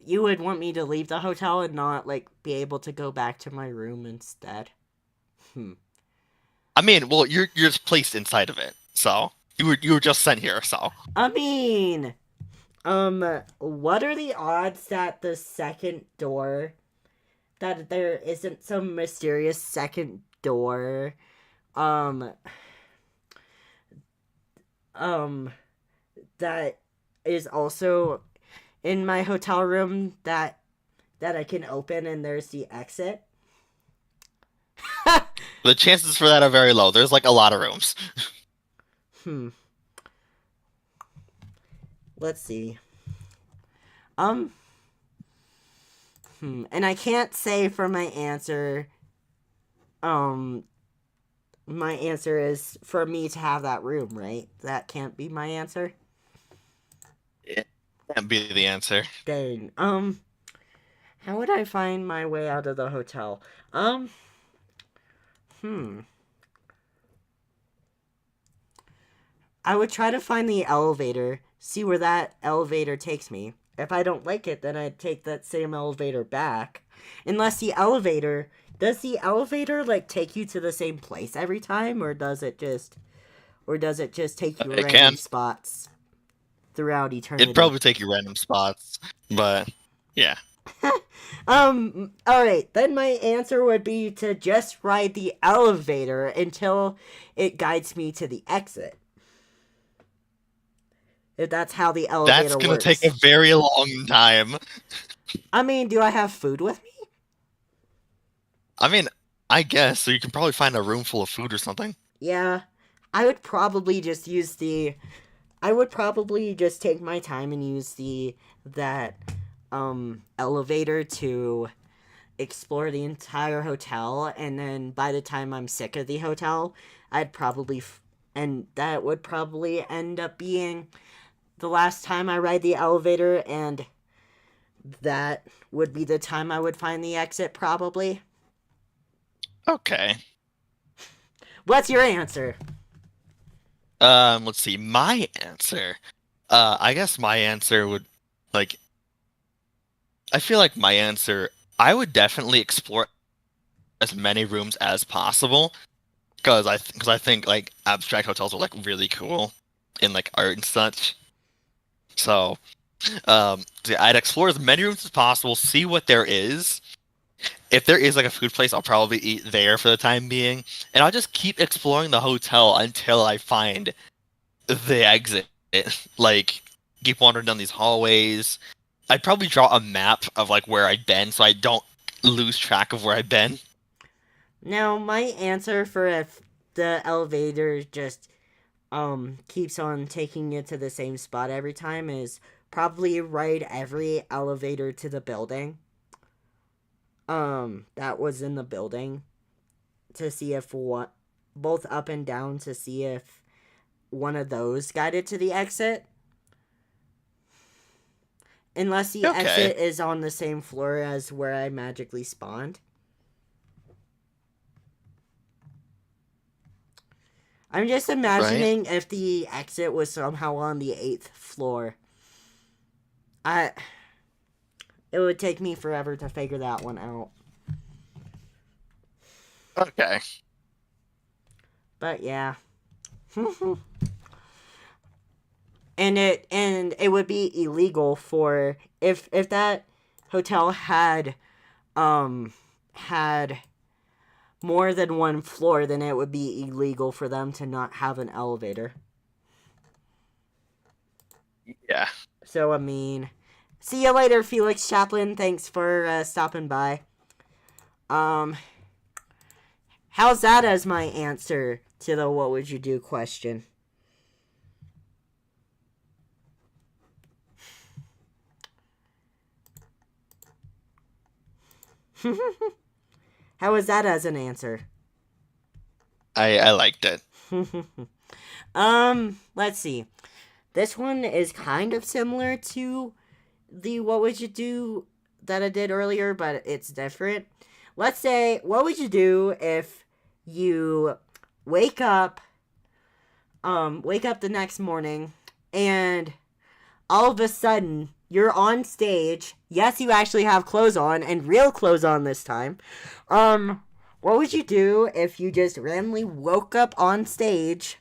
You would want me to leave the hotel and not be able to go back to my room instead. I mean, well, you're just placed inside of it, so you were just sent here, so. I mean, what are the odds that the second door, that there isn't some mysterious second door, um, that is also in my hotel room that I can open and there's the exit? The chances for that are very low. There's a lot of rooms. Let's see. And I can't say for my answer, my answer is for me to have that room, right? That can't be my answer? It can't be the answer. Dang. How would I find my way out of the hotel? I would try to find the elevator, see where that elevator takes me. If I don't like it, then I'd take that same elevator back. Unless does the elevator take you to the same place every time, or does it just take you It random can. spots throughout eternity? It'd probably take you random spots, but yeah. Alright, then my answer would be to just ride the elevator until it guides me to the exit. If that's how the That's elevator gonna take a works. very long time. I mean, do I have food with me? I mean, I guess so. You can probably find a room full of food or something. Yeah. I would probably just use the. I would probably just take my time and use that elevator to explore the entire hotel, and then by the time I'm sick of the hotel, I'd probably and that would probably end up being the last time I ride the elevator, and that would be the time I would find the exit probably. Okay. What's your answer? Let's see. My answer. I guess my answer would like. I feel like my answer. I would definitely explore as many rooms as possible because I think like abstract hotels are like really cool in like art and such. So so yeah, I'd explore as many rooms as possible, see what there is. If there is like a food place, I'll probably eat there for the time being, and I'll just keep exploring the hotel until I find the exit. Like keep wandering down these hallways. I'd probably draw a map of like where I've been so I don't lose track of where I've been. Now, my answer for if the elevator just keeps on taking you to the same spot every time is probably ride every elevator to the building. That was in the building to see if what both up and down to see if one of those guided to the exit. Unless the Okay, exit is on the same floor as where I magically spawned. I'm just right. imagining if the exit was somehow on the 8th floor. I It would take me forever to figure that one out. Okay. But yeah. And it would be illegal for if that hotel had more than one floor, then it would be illegal for them to not have an elevator. Yeah. So I mean, see you later, Felix Chaplin. Thanks for stopping by. Um, how's that as my answer to the what would you do question? How is that as an answer? I liked it. Let's see. This one is kind of similar to the what would you do that I did earlier, but it's different. Let's say, what would you do if you wake up wake up the next morning and all of a sudden you're on stage. Yes, you actually have clothes on and real clothes on this time. What would you do if you just randomly woke up on stage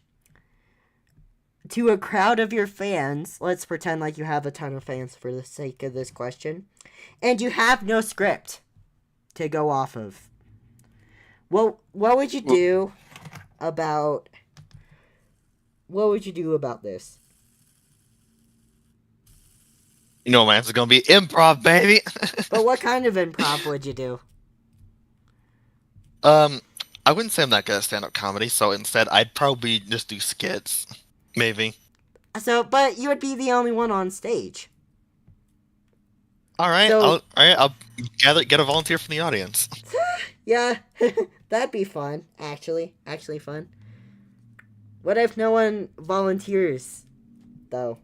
to a crowd of your fans? Let's pretend like you have a ton of fans for the sake of this question. And you have no script to go off of. Well, Well, about what would you do about this? you know my answer's gonna be improv, baby. But what kind of improv would you do? um, I wouldn't say I'm that good at stand-up comedy, so instead I'd probably just do skits. Maybe. So, but you would be the only one on stage. All right. So, I'll get a volunteer from the audience. yeah, that'd be fun. Actually fun. What if no one volunteers, though?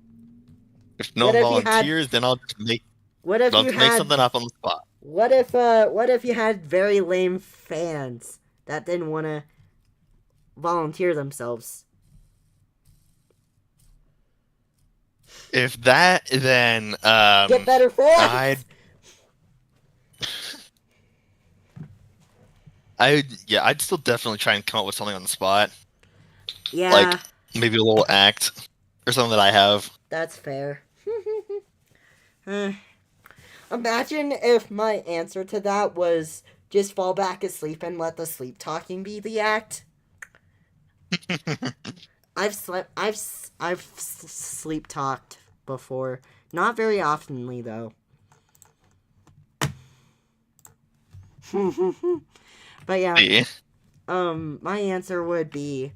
If no What one if you had? volunteers, then What if I'll you just make had? something up on the spot. What if you had very lame fans that didn't want to volunteer themselves? If that, then Get better I'd fans. I'd still definitely try and come up with something on the spot, like Yeah, maybe a little act or something that I have. that's fair. Uh, Imagine if my answer to that was just fall back asleep and let the sleep talking be the act. I've sleep talked before, not very oftenly though. But yeah, See? my answer would be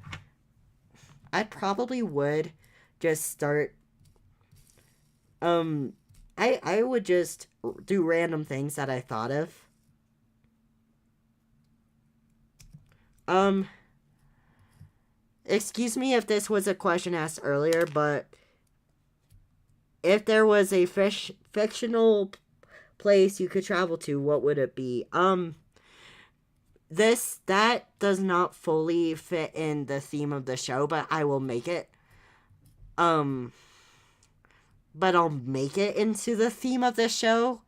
I probably would just start. Um, I would just do random things that I thought of. Um, excuse me if this was a question asked earlier, but if there was a fictional place you could travel to, what would it be? That does not fully fit in the theme of the show, but I will make it. Um, but I'll make it into the theme of the show.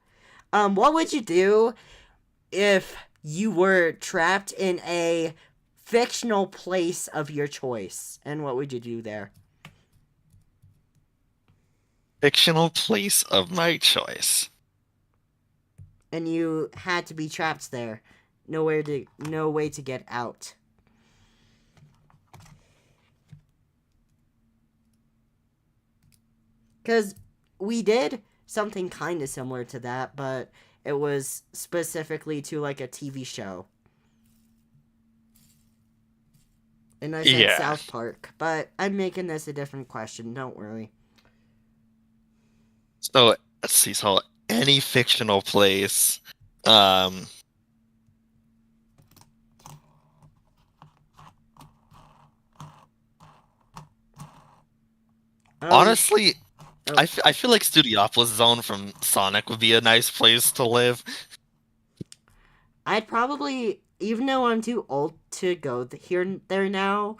What would you do if you were trapped in a fictional place of your choice? And what would you do there? Fictional place of my choice. And you had to be trapped there. No way to get out. Because we did something kind of similar to that, but it was specifically to like a TV show. And I said Yeah. South Park, but I'm making this a different question. Don't worry. So let's see. So any fictional place. Um, Um, honestly, oh, I feel like Studiopolis Zone from Sonic would be a nice place to live. I'd probably, even though I'm too old to go there now,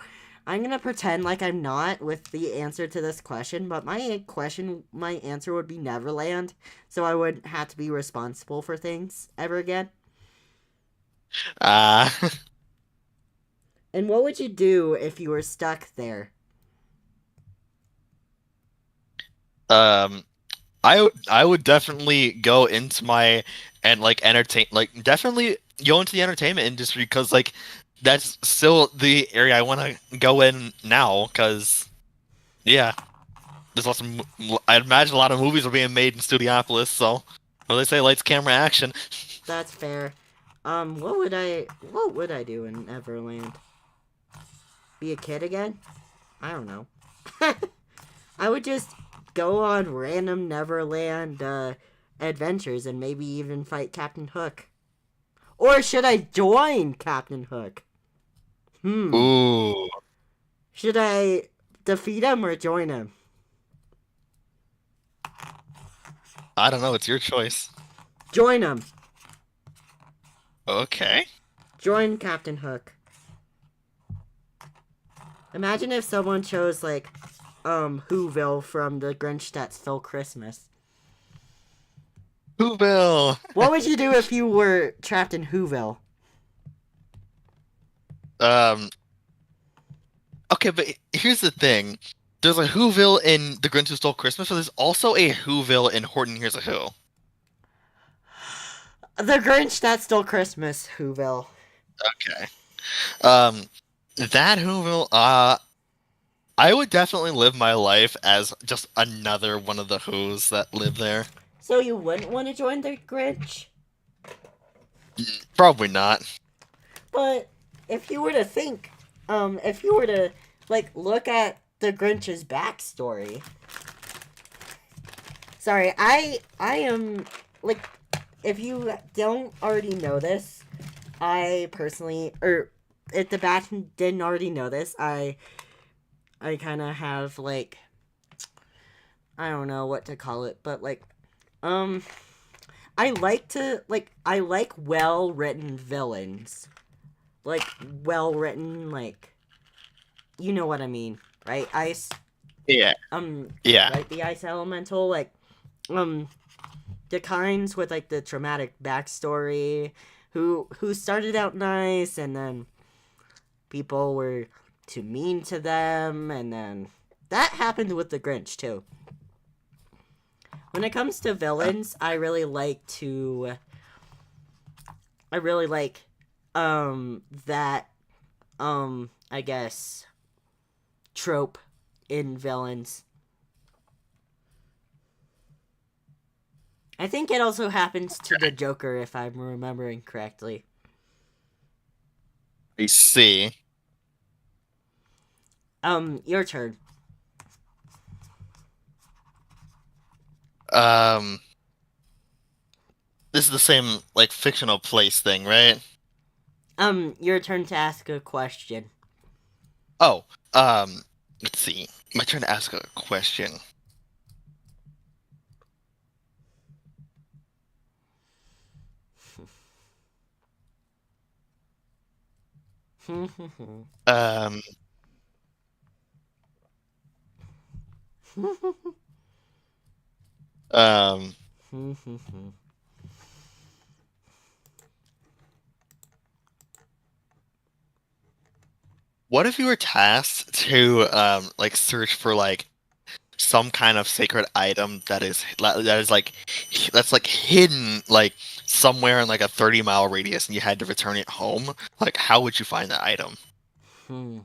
I'm gonna pretend like I'm not with the answer to this question. But my answer would be Neverland, so I wouldn't have to be responsible for things ever again. Uh, And what would you do if you were stuck there? um, I would definitely go into my and like entertain like definitely go into the entertainment industry because like that's still the area I want to go in now because yeah, there's lots of I'd imagine a lot of movies are being made in Studiopolis, so what do they say, lights, camera, action. That's fair. What would I do in Neverland? Be a kid again? I don't know. I would just go on random Neverland adventures and maybe even fight Captain Hook. Or should I join Captain Hook? Hmm. Ooh, Should I defeat him or join him? I don't know, it's your choice. Join him. Okay. Join Captain Hook. Imagine if someone chose like Whoville from The Grinch That Stole Christmas. Whoville. What would you do if you were trapped in Whoville? Um. Okay, but here's the thing. There's a Whoville in The Grinch Who Stole Christmas, but there's also a Whoville in Horton Hears a Who. The Grinch That Stole Christmas, Whoville. Okay. Um, that Whoville, I would definitely live my life as just another one of the Who's that live there. So you wouldn't want to join the Grinch? Probably not. But if you were to think, if you were to like look at the Grinch's backstory. Sorry, I am like, if you don't already know this, I personally, or if the batch didn't already know this, I kind of have like, I don't know what to call it, but like, um, I like well written villains, like well written, like, you know what I mean, right? Yeah. Yeah. Right, the ice elemental, like, um, the kinds with like the traumatic backstory, who started out nice and then people were too mean to them, and then that happened with the Grinch too. When it comes to villains, I really like that I guess trope in villains. I think it also happens to the Joker if I'm remembering correctly. I see. Your turn. Um, this is the same like fictional place thing, right? Your turn to ask a question. Oh, let's see. My turn to ask a question. Um, um, what if you were tasked to like search for like some kind of sacred item that's like hidden like somewhere in like a 30-mile radius and you had to return it home? Like how would you find that item? Hmm.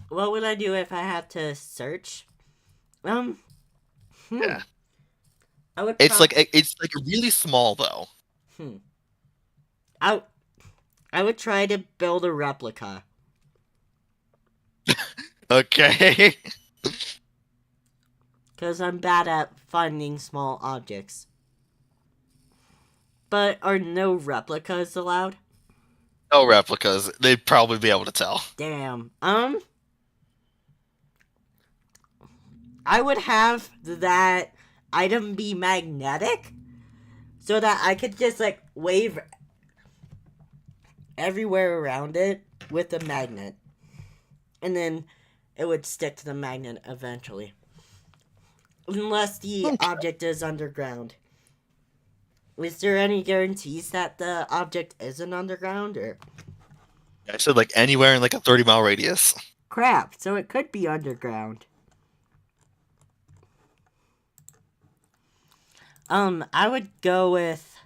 What would I do if I had to search? Um, hmm. Yeah. I would It's pro. like really small though. Hmm. I I would try to build a replica. Okay. Because I'm bad at finding small objects. But are no replicas allowed? No replicas. They'd probably be able to tell. Damn. I would have that item be magnetic so that I could just like wave everywhere around it with a magnet. And then it would stick to the magnet eventually. Unless the Okay. object is underground. Is there any guarantees that the object isn't underground or I said like anywhere in like a 30-mile radius. crap? So it could be underground. I would go with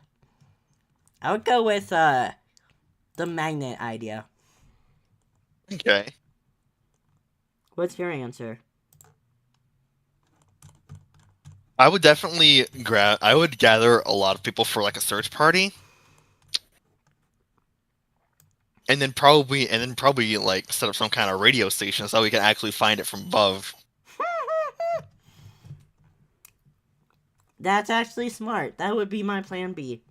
the magnet idea. Okay. What's your answer? I would gather a lot of people for like a search party. And then probably like set up some kind of radio station so we can actually find it from above. That's actually smart. That would be my plan B.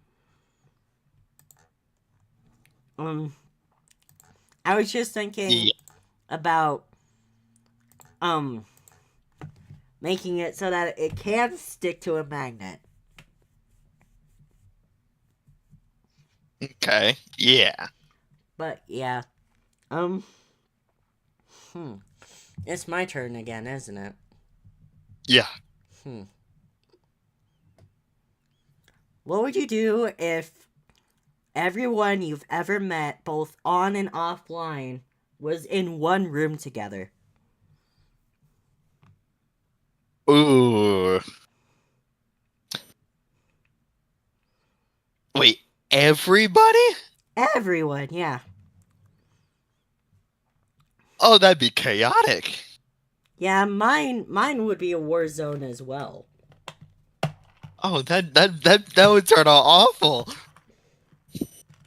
Um, I was just thinking Yeah. about um making it so that it can stick to a magnet. Okay. Yeah. But yeah, um, hmm, it's my turn again, isn't it? Yeah. Hmm. What would you do if everyone you've ever met, both on and offline, was in one room together? Ooh. Wait. Everybody? Everyone, yeah. Oh, that'd be chaotic. Yeah, mine would be a war zone as well. Oh, that would turn out awful.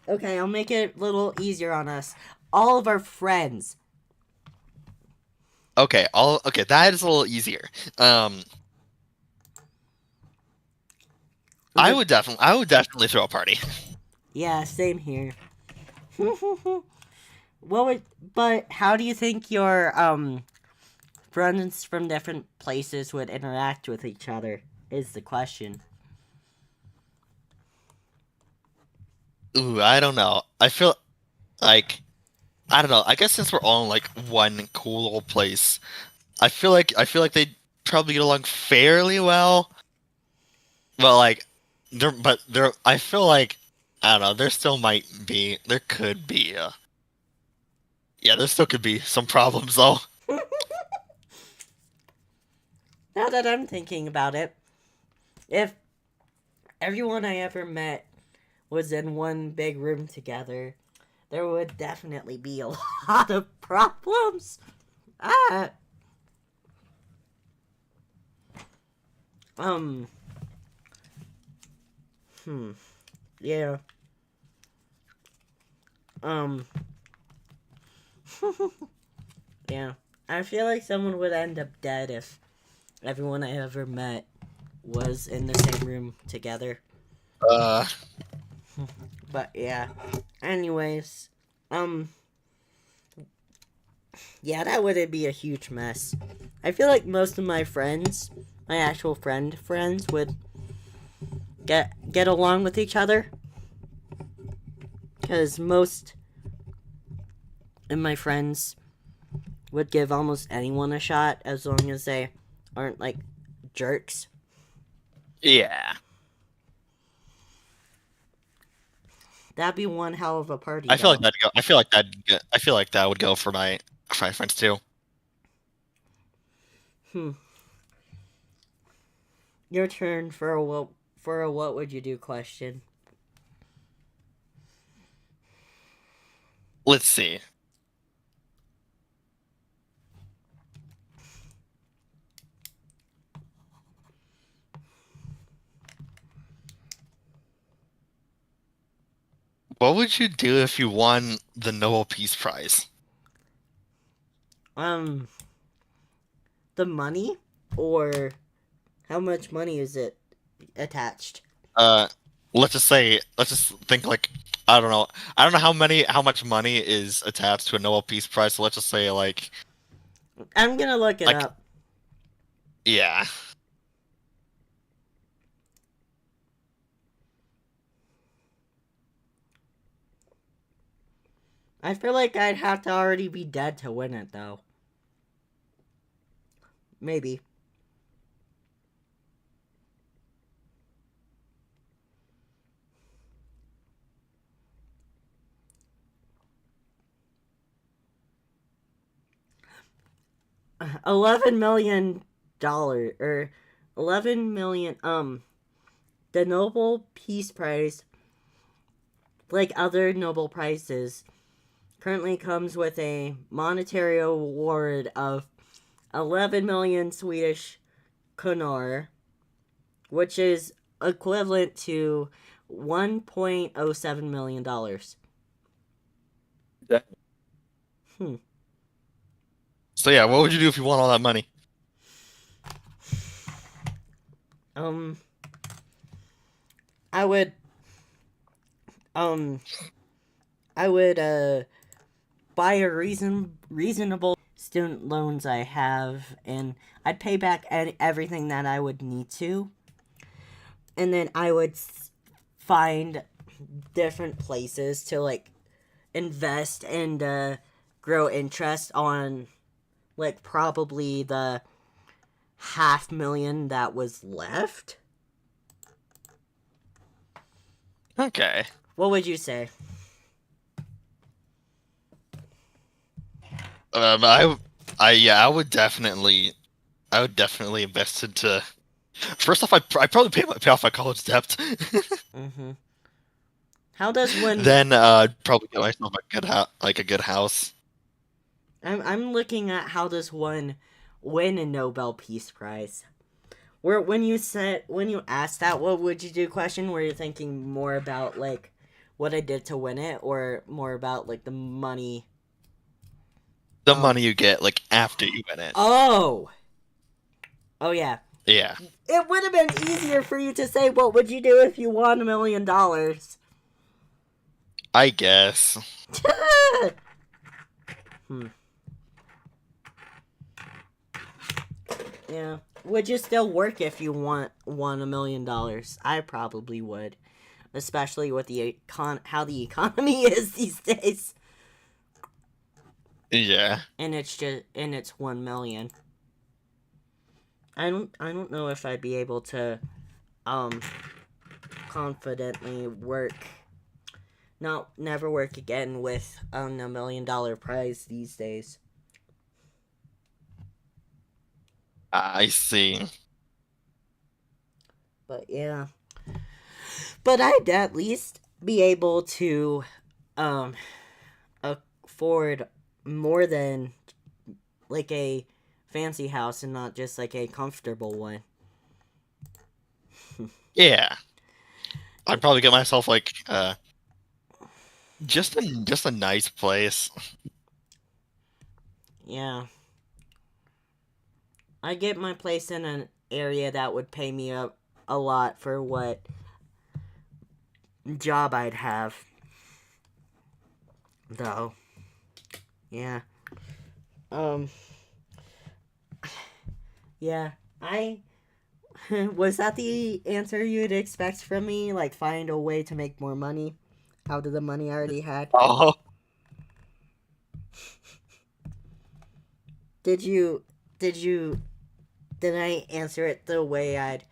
Okay, I'll make it a little easier on us. All of our friends. Okay, that is a little easier. Um, The, I would definitely throw a party. yeah, same here. What would but how do you think your friends from different places would interact with each other is the question. Ooh, I don't know. I feel like I don't know. I guess since we're all in like one cool little place, I feel like they'd probably get along fairly well. But like there I feel like I don't know, there could be yeah, there still could be some problems though. Now that I'm thinking about it, if everyone I ever met was in one big room together, there would definitely be a lot of problems. Ah. Um. Yeah. Um. Yeah. I feel like someone would end up dead if everyone I ever met was in the same room together. Uh, But yeah. Anyways, um, yeah, that would be a huge mess. I feel like most of my friends, my actual friends, would get along with each other, because most of my friends would give almost anyone a shot as long as they aren't like jerks. yeah. That'd be one hell of a party, I feel like though. that go. I feel like that. I feel like that would go for my friends too. Hmm. Your turn for a what would you do question. Let's see. What would you do if you won the Nobel Peace Prize? Um, the money, or how much money is it attached? Uh, let's just think like I don't know how much money is attached to a Nobel Peace Prize. So let's just say I'm gonna look it like up. yeah. I feel like I'd have to already be dead to win it, though. Maybe. $11 million or 11 million. The Nobel Peace Prize, like other Nobel prizes, currently comes with a monetary award of 11 million Swedish kronor, which is equivalent to $1.07 million. Hmm. So yeah, what would you do if you won all that money? Um, I would, um, I would, buy a reasonable student loans I have, and I'd pay back everything that I would need to, and then I would find different places to like invest and grow interest on, like probably the 500,000 that was left. Okay. What would you say? Yeah, I would definitely invest into. First off, I probably pay off my college debt. Mm-hmm. How does one? Then I'd probably get myself a good house. I'm looking at how does one win a Nobel Peace Prize? Where when you asked that what would you do question, were you thinking more about like what I did to win it, or more about like the money? The Um. money you get like after you win it. Oh. Oh yeah. Yeah, It would have been easier for you to say what would you do if you won $1 million. I guess. Hmm. Yeah. Would you still work if you won $1 million? I probably would, especially with the how the economy is these days. Yeah. And it's 1 million. I don't know if I'd be able to um confidently work, not never work again with $1 million prize these days. I see. But yeah. But I'd at least be able to um afford more than like a fancy house and not just like a comfortable one. Yeah. I'd probably get myself like just a nice place. Yeah. I get my place in an area that would pay me a lot for what job I'd have. Though. Yeah. Um yeah. I was that the answer you'd expect from me? Like find a way to make more money out of the money I already had? Oh, Did you did you did I answer it the way I'd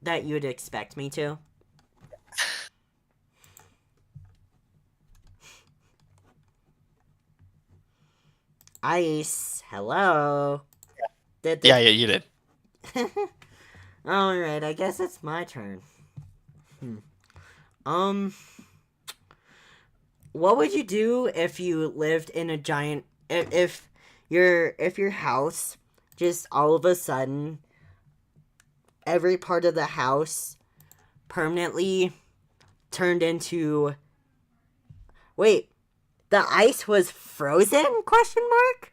that you'd expect me to? Ice, hello. Did yeah, the yeah, you did. All right, I guess it's my turn. Um, what would you do if you lived in a giant if your house just all of a sudden every part of the house permanently turned into wait, the ice was frozen? Question mark?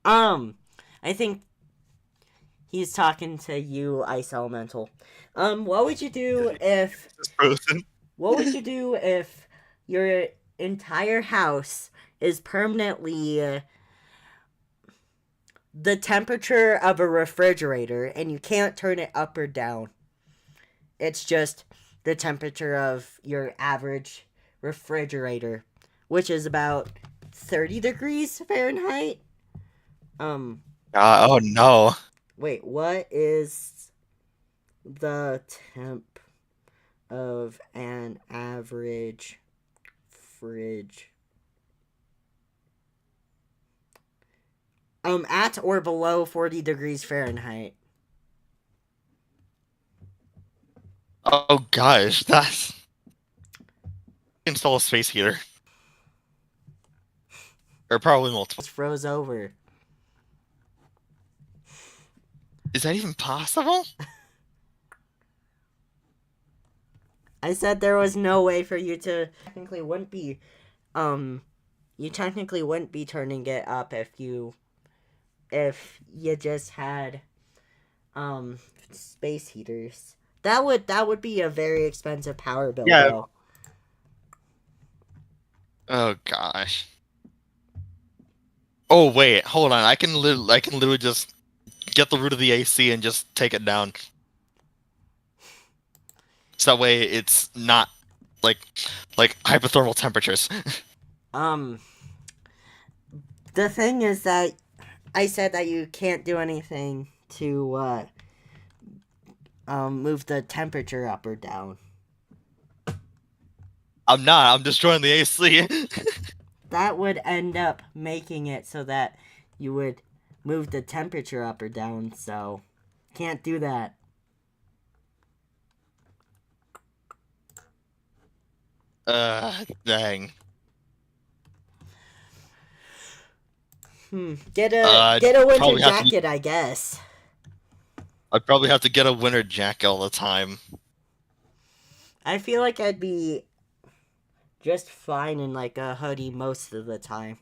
Um, I think he's talking to you, Ice Elemental. What would you do if It's frozen. What would you do if your entire house is permanently the temperature of a refrigerator and you can't turn it up or down? It's just the temperature of your average refrigerator, which is about 30 degrees Fahrenheit. Um, Oh no. wait, what is the temp of an average fridge? At or below 40 degrees Fahrenheit. Oh gosh, that's install a space heater. Or probably multiple. Just froze over. Is that even possible? I said there was no way for you to technically wouldn't be um you technically wouldn't be turning it up if you just had um space heaters. That would be a very expensive power bill Yeah. though. Oh gosh. Oh wait, hold on. I can literally just get the root of the AC and just take it down. So that way it's not like hypothermal temperatures. Um the thing is that I said that you can't do anything to move the temperature up or down. I'm not. I'm destroying the AC. That would end up making it so that you would move the temperature up or down, so can't do that. Dang. Get I'd a winter probably have to. jacket, I guess. I'd probably have to get a winter jacket all the time. I feel like I'd be just fine in like a hoodie most of the time.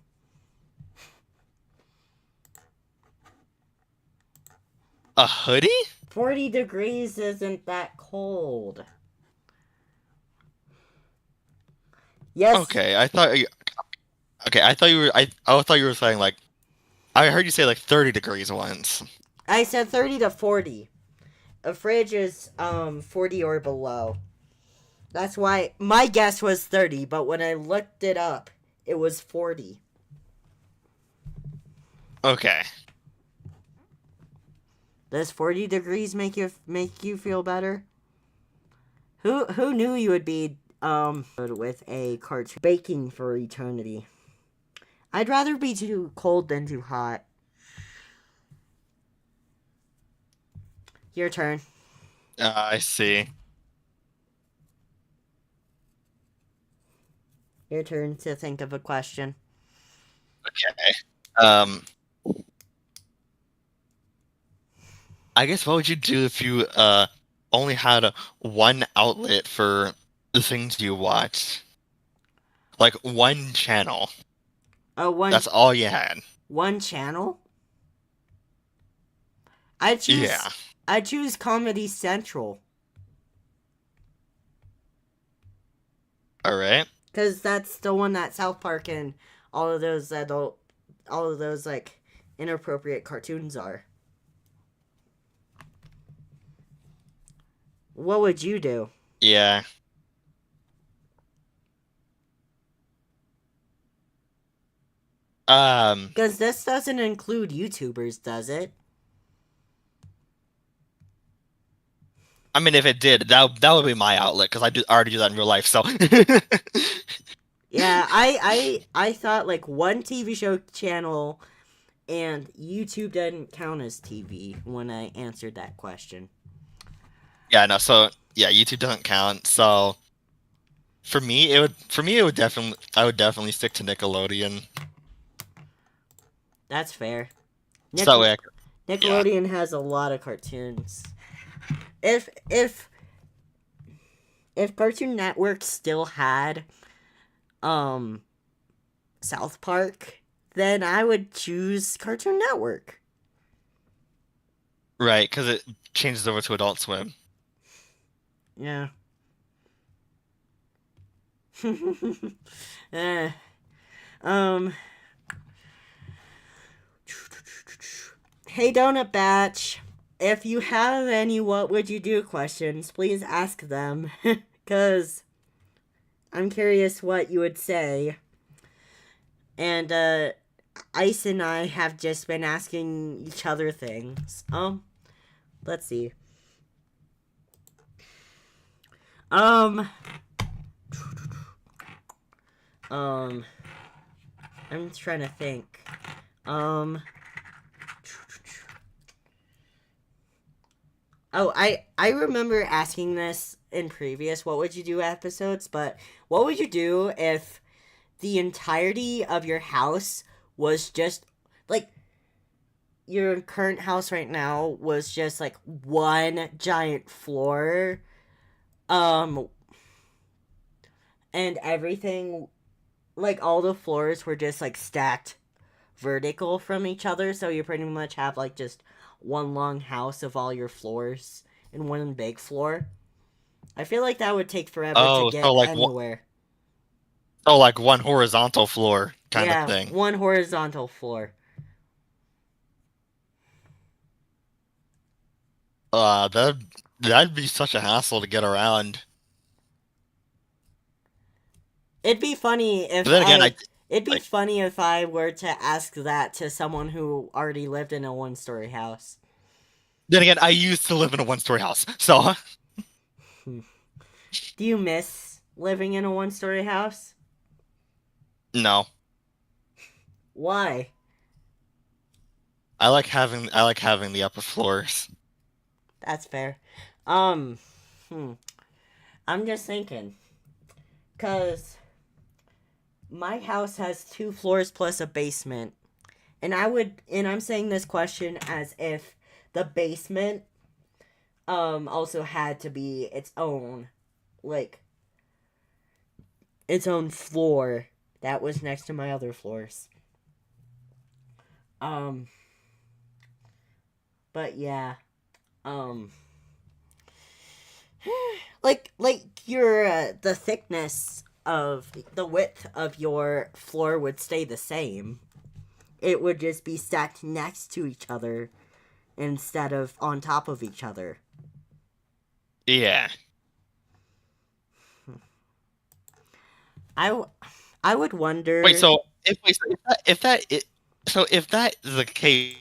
A hoodie? 40 degrees isn't that cold. Yes, Okay, I thought. Okay, I thought you were. I thought you were saying like. I heard you say like 30 degrees once. I said 30 to 40. A fridge is 40 or below. That's why my guess was 30, but when I looked it up, it was 40. Okay. Does 40 degrees make you feel better? Who knew you would be with a cartoon baking for eternity? I'd rather be too cold than too hot. Your turn. I see. Your turn to think of a question. Okay. Um, I guess what would you do if you only had one outlet for the things you watch? Like one channel. Oh, That's all you had. one channel? I choose Yeah. I choose Comedy Central All right. because that's the one that South Park and all of those like inappropriate cartoons are. What would you do? Yeah. Um, Because this doesn't include YouTubers, does it? I mean, if it did, that would be my outlet because I already do that in real life. So, Yeah, I thought like one TV show channel and YouTube doesn't count as TV when I answered that question. yeah, no. So, yeah, YouTube doesn't count. So, for me, it would definitely, I would definitely stick to Nickelodeon. That's fair. So that way, yeah. Nickelodeon has a lot of cartoons. If Cartoon Network still had um South Park, then I would choose Cartoon Network. Right, because it changes over to Adult Swim. Yeah. Eh, um Hey Donut Batch, if you have any what would you do questions, please ask them cuz I'm curious what you would say. And Ice and I have just been asking each other things. Let's see. Um, um, I'm trying to think. Um, oh, I remember asking this in previous what would you do episodes, but what would you do if the entirety of your house was just like your current house right now was just like one giant floor, um and everything, like all the floors were just like stacked vertical from each other, so you pretty much have like just one long house of all your floors in one big floor. I feel like that would take forever to Oh, get anywhere. so like one horizontal floor kind of Yeah, thing. one horizontal floor. That that'd be such a hassle to get around. It'd be funny But if then again, I It'd be like funny if I were to ask that to someone who already lived in a one-story house. I used to live in a one-story house, so Hmm. Do you miss living in a one-story house? no. Why? I like having the upper floors. That's fair. Um, hmm. I'm just thinking, cause my house has two floors plus a basement, and I'm saying this question as if the basement also had to be like its own floor that was next to my other floors. Um, but yeah, um, like your the thickness of the width of your floor would stay the same. It would just be stacked next to each other instead of on top of each other. Yeah. I, I would Wait, wonder. so if that is the case,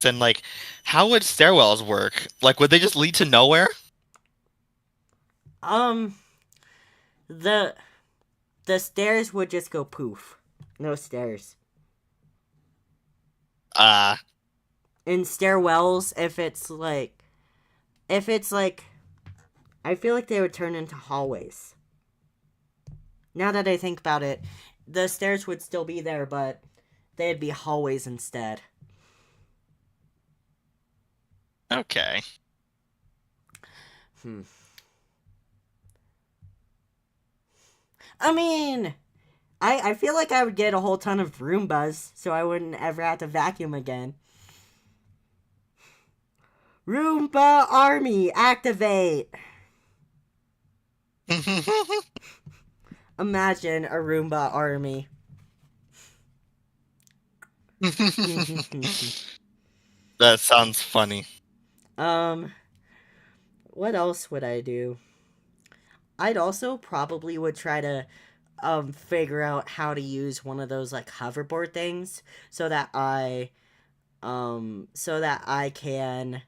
then like, how would stairwells work? Like, would they just lead to nowhere? Um, the the stairs would just go poof. No stairs. Uh, In stairwells, if it's like if it's like, I feel like they would turn into hallways. Now that I think about it, the stairs would still be there, but they'd be hallways instead. Okay. Hmm. I mean, I feel like I would get a whole ton of Roombas, so I wouldn't ever have to vacuum again. Roomba army, activate! Imagine a Roomba army. That sounds funny. um, what else would I do? I'd also probably would try to figure out how to use one of those like hoverboard things so that I can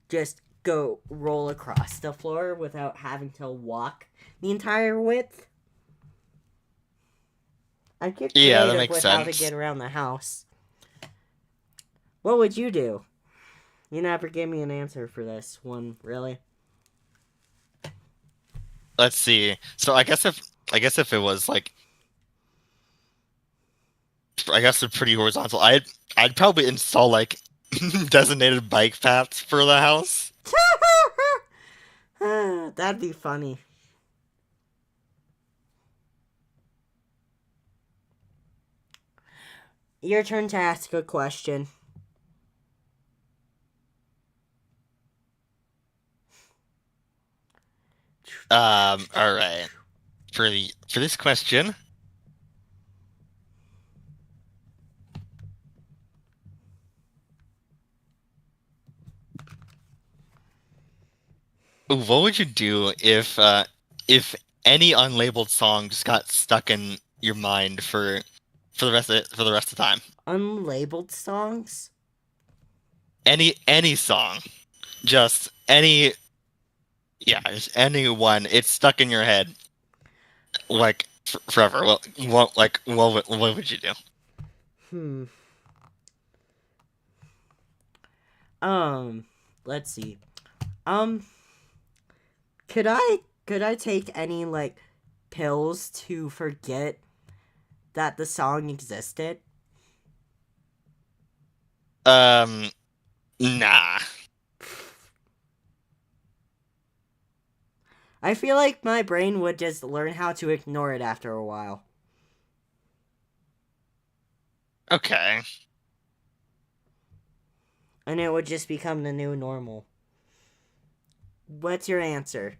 just go roll across the floor without having to walk the entire width. I'd get Yeah, that creative makes with how to sense. get around the house. What would you do? You never gave me an answer for this one, really. Let's see. So I guess if it was like I guess they're pretty horizontal. I'd probably install like designated bike paths for the house. That'd be funny. Your turn to ask a question. All right. For this question, what would you do if any unlabeled song just got stuck in your mind for the rest of the time? Unlabeled songs? Any song, just any yeah, just any one. It's stuck in your head like forever. Well, what would you do? Hmm. Let's see. Um, could I take any like pills to forget that the song existed? Um, nah. I feel like my brain would just learn how to ignore it after a while. Okay. And it would just become the new normal. What's your answer?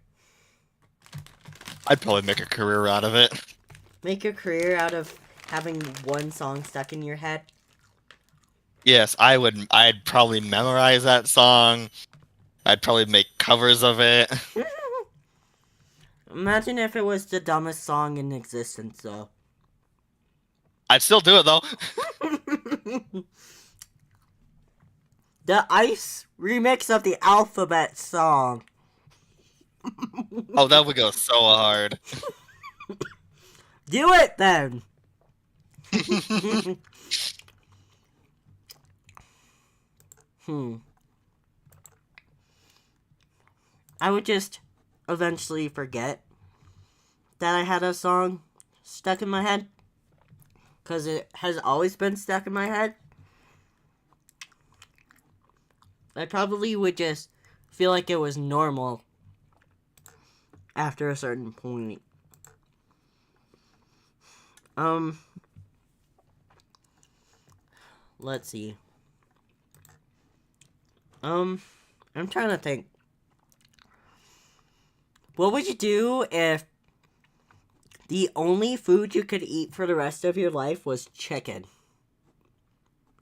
I'd probably make a career out of it. Make a career out of having one song stuck in your head? Yes, I would. I'd probably memorize that song. I'd probably make covers of it. Imagine if it was the dumbest song in existence, though. I'd still do it though. The Ice remix of the Alphabet song. Oh, that would go so hard. Do it then! Hmm. I would just eventually forget that I had a song stuck in my head. Because it has always been stuck in my head. I probably would just feel like it was normal after a certain point. Let's see. I'm trying to think. What would you do if the only food you could eat for the rest of your life was chicken?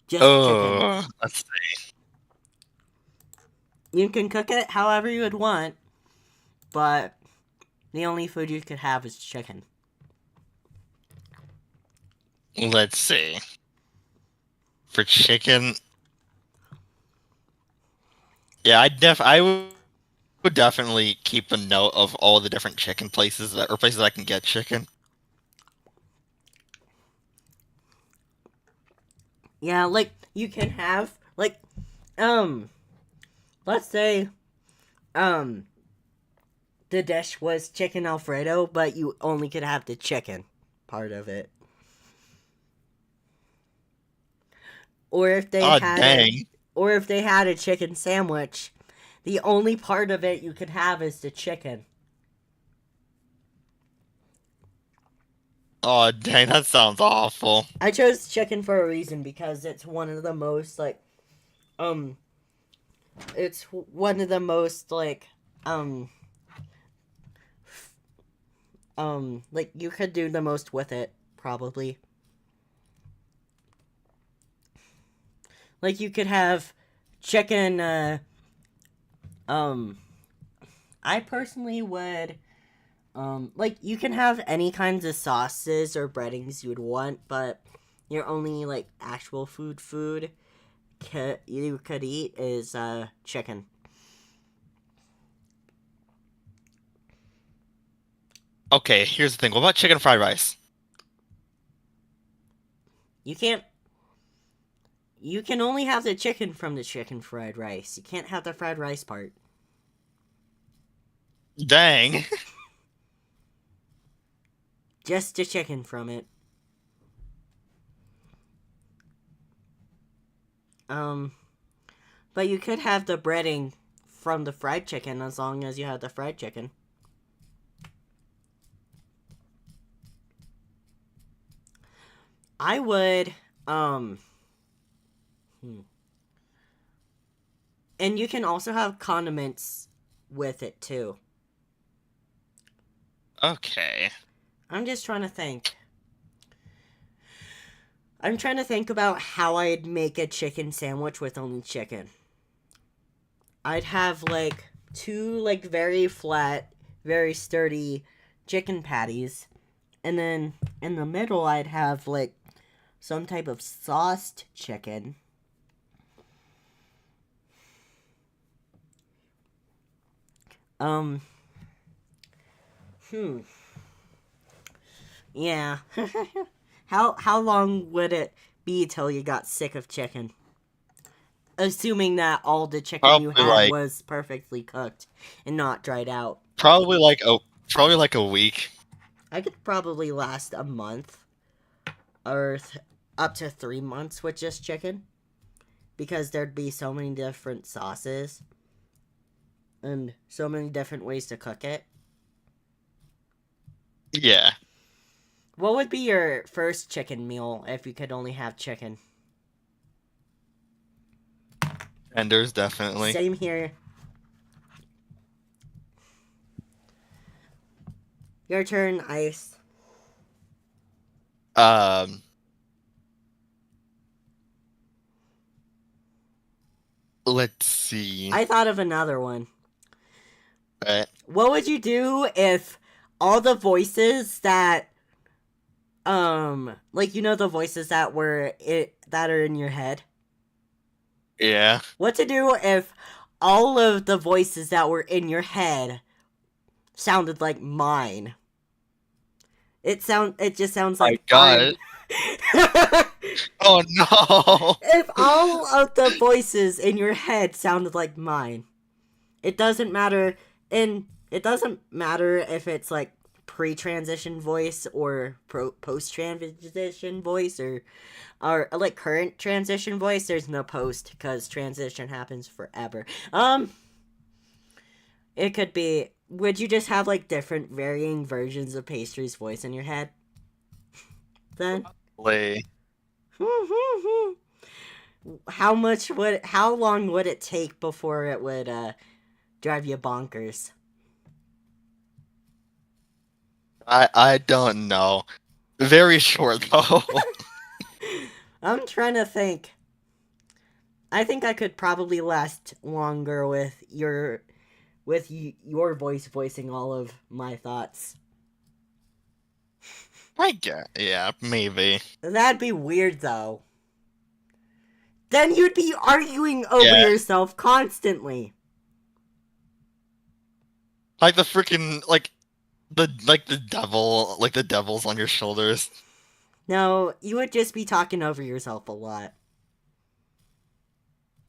Just chicken. Let's see. You can cook it however you would want, but the only food you could have is chicken. Let's see. For chicken, yeah, I would definitely keep a note of all the different chicken places that or places I can get chicken. Yeah, like you can have like um let's say um the dish was chicken Alfredo, but you only could have the chicken part of it. Or if they Oh had a dang. or if they had a chicken sandwich, the only part of it you could have is the chicken. Oh dang, that sounds awful. I chose chicken for a reason because it's one of the most um it's one of the most um like you could do the most with it probably. Like you could have chicken um I personally would like you can have any kinds of sauces or breadings you would want, but your only like actual food you could eat is chicken. Okay, here's the thing. What about chicken fried rice? You can't you can only have the chicken from the chicken fried rice. You can't have the fried rice part. Dang. Just the chicken from it. Um but you could have the breading from the fried chicken as long as you have the fried chicken. I would hmm. And you can also have condiments with it too. Okay. I'm just trying to think. I'm trying to think about how I'd make a chicken sandwich with only chicken. I'd have like two like very flat, very sturdy chicken patties, and then in the middle I'd have like some type of sauced chicken. Um hmm. Yeah. How long would it be till you got sick of chicken? Assuming that all the chicken you Probably had like was perfectly cooked and not dried out. probably like a probably like a week. I could probably last a month or up to 3 months with just chicken because there'd be so many different sauces and so many different ways to cook it. Yeah. What would be your first chicken meal if you could only have chicken? Tenders definitely. Same here. Your turn, Ice. Um let's see. I thought of another one. Right. What would you do if all the voices that like you know the voices that that are in your head? Yeah. What to do if all of the voices that were in your head sounded like mine? It just sounds My like I'm God. Oh no. If all of the voices in your head sounded like mine, it doesn't matter and it doesn't matter if it's like pre-transition voice or post-transition voice or like current transition voice. There's no post because transition happens forever. It could be. Would you just have like different varying versions of Pastry's voice in your head? Then Play. how long would it take before it would drive you bonkers? I don't know. Very short though. I'm trying to think. I think I could probably last longer with your voice voicing all of my thoughts. I get. Yeah, maybe. That'd be weird though. Then you'd be arguing over Yeah. yourself constantly. Like the freaking the devil, like the devil's on your shoulders. No, you would just be talking over yourself a lot.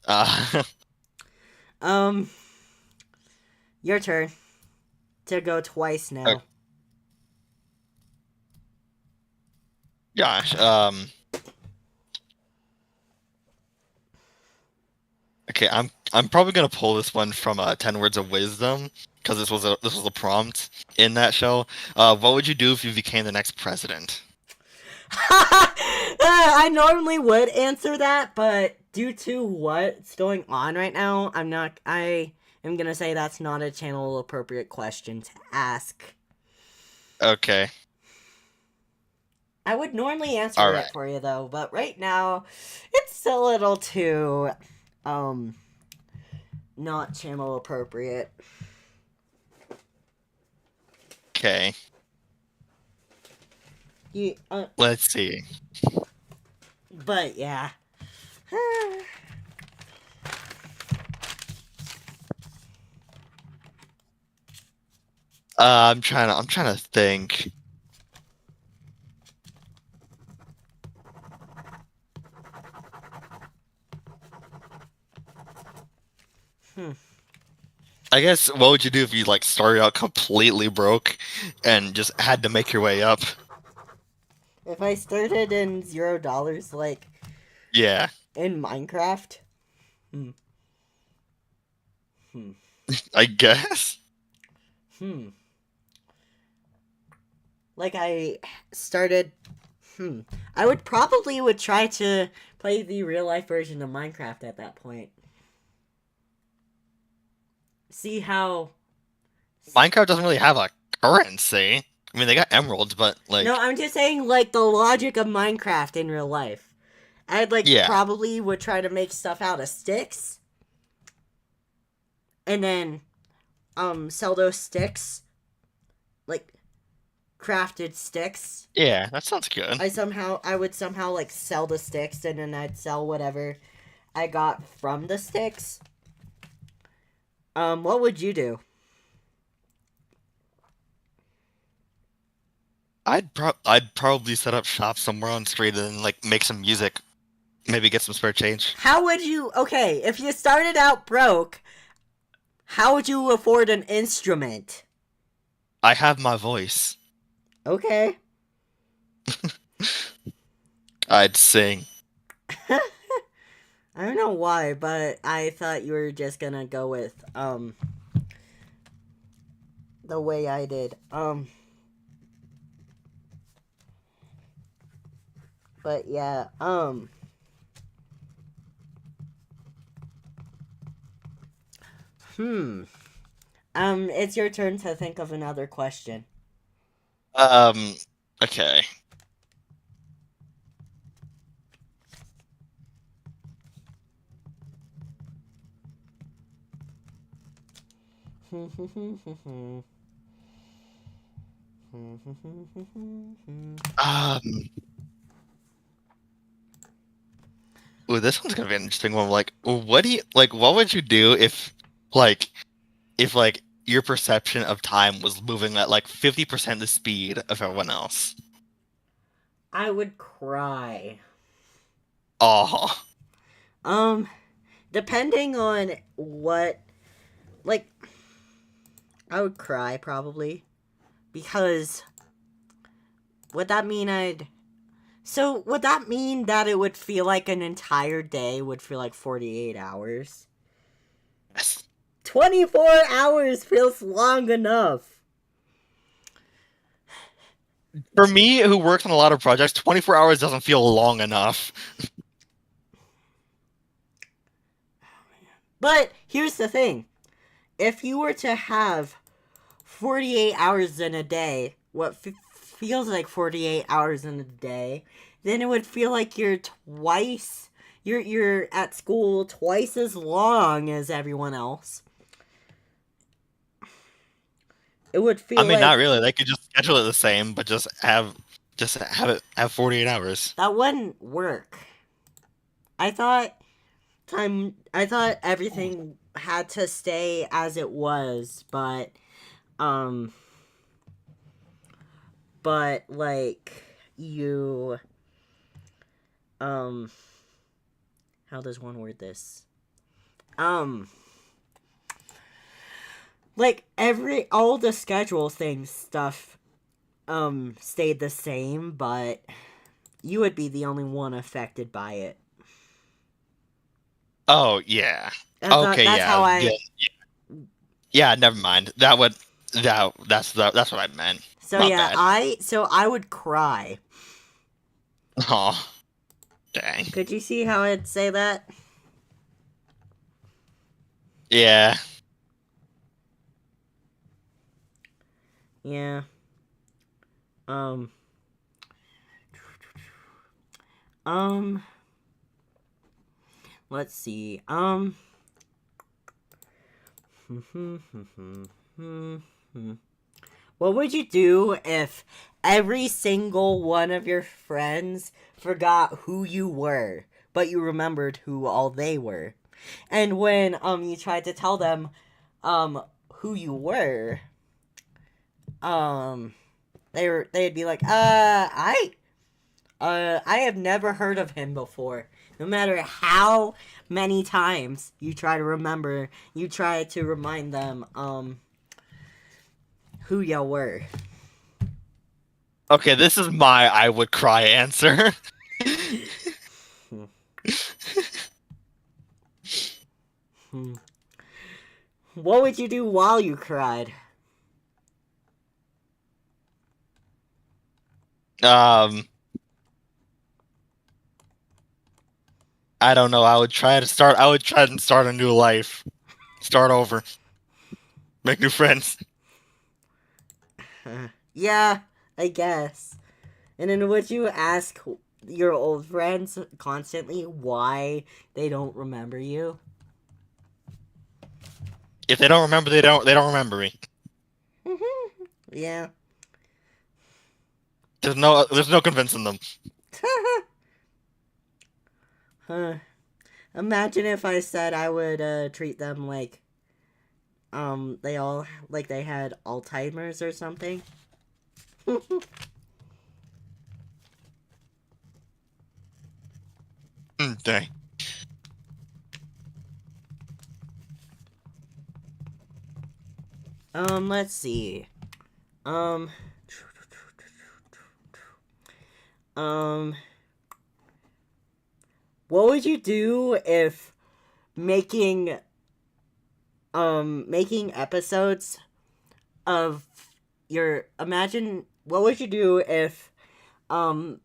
Uh Um Your turn to go twice Oh, now. gosh. Okay, I'm probably gonna pull this one from 10 Words of Wisdom because this was a prompt in that show. What would you do if you became the next president? I normally would answer that, but due to what's going on right now, I'm not. I am gonna say that's not a channel appropriate question to ask. Okay, I would normally all answer it right. for you though, but right now, it's a little too, um, not channel appropriate. Okay, You, let's see. but yeah. I'm trying to think. Hmm. I guess what would you do if you like started out completely broke and just had to make your way up? If I started in $0, like Yeah, in Minecraft, hmm, hmm, I guess. hmm. Like I started, I would probably would try to play the real life version of Minecraft at that point. See how. Minecraft doesn't really have a currency. I mean, they got emeralds, but No, like, I'm just saying like the logic of Minecraft in real life. I'd like yeah, probably would try to make stuff out of sticks and then sell those sticks like crafted sticks. yeah, that sounds good. I would somehow like sell the sticks and then I'd sell whatever I got from the sticks. What would you do? I'd probably set up shop somewhere on the street and like make some music, maybe get some spare change. How would you okay, if you started out broke, how would you afford an instrument? I have my voice. Okay. I'd sing. I don't know why, but I thought you were just gonna go with the way I did. But yeah, hmm. It's your turn to think of another question. Um, okay. Um, ooh, this one's gonna be an interesting one. Like, what do you like? What would you do like, if your perception of time was moving at like 50% the speed of everyone else? I would cry. Oh, Um, depending on what, like, I would cry probably because would that mean I'd. So would that mean that it would feel like an entire day would feel like 48 hours? yes. 24 hours feels long enough. For me, who works on a lot of projects, 24 hours doesn't feel long enough. But here's the thing. If you were to have 48 hours in a day, what feels like 48 hours in a day, then it would feel like you're at school twice as long as everyone else. It would I feel mean, not like really. They could just schedule it the same, but just have 48 hours. that wouldn't work. I thought I thought everything had to stay as it was, um but like you um how does one word this? Um like all the schedule things stuff stayed the same, but you would be the only one affected by it. Oh yeah. That's Okay, that's how yeah. Yeah. I. Yeah, never mind. That's what I meant. So My yeah, bad. I would cry. Oh, dang. Could you see how I'd say that? Yeah. Yeah. Um. Um. Let's see. What would you do if every single one of your friends forgot who you were, but you remembered who all they were? And when you tried to tell them who you were, um they'd be like, I have never heard of him before. No matter how many times you try to remember, you try to remind them who you were. Okay, this is my I would cry answer. What would you do while you cried? um, I don't know. I would try to start a new life. Start over. Make new friends. Yeah, I guess. And then would you ask your old friends constantly why they don't remember you? If they don't remember, they don't remember me. Yeah. There's no convincing them. Huh. Imagine if I said I would treat them like they all like they had Alzheimer's or something. Dang. Let's see. Um um what would you do if making making episodes of your imagine what would you do um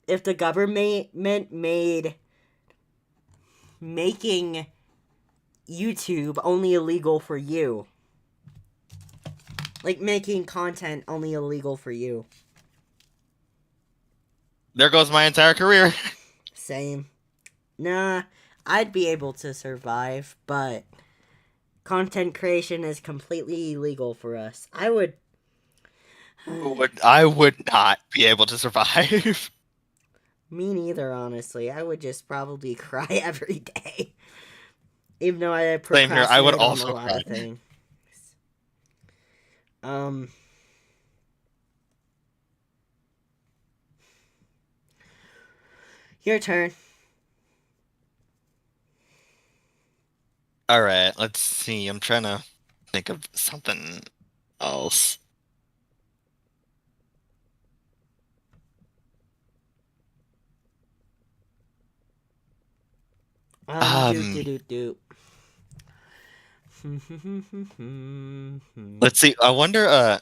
if the government made making YouTube only illegal for you? Like making content only illegal for you. There goes my entire career. Same. Nah, I'd be able to survive, but content creation is completely illegal for us. I would. I would not be able to survive. Me neither, honestly. I would just probably cry every day. Even though I Same here. I would procrastinate on a also lot cry. of things. Um, your turn. All right, let's see. I'm trying to think of something else. Do Um, do do do. let's see. I wonder.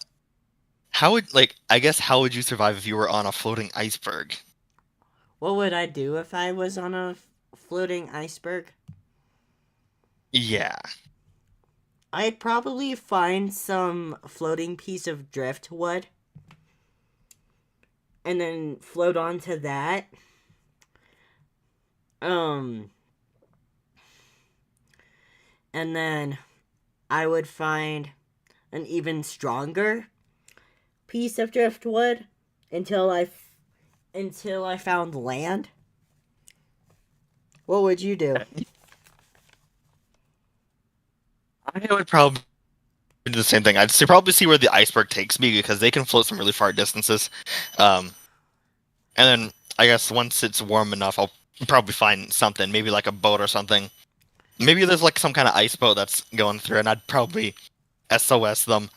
How would I guess how would you survive if you were on a floating iceberg? What would I do if I was on a floating iceberg? Yeah. I'd probably find some floating piece of driftwood and then float onto that. Um, and then I would find an even stronger piece of driftwood until I found land. What would you do? I would probably do the same thing. Probably see where the iceberg takes me because they can float some really far distances. Um, and then I guess once it's warm enough, I'll probably find something, maybe like a boat or something, Maybe there's like some kind of ice boat that's going through, and I'd probably SOS them.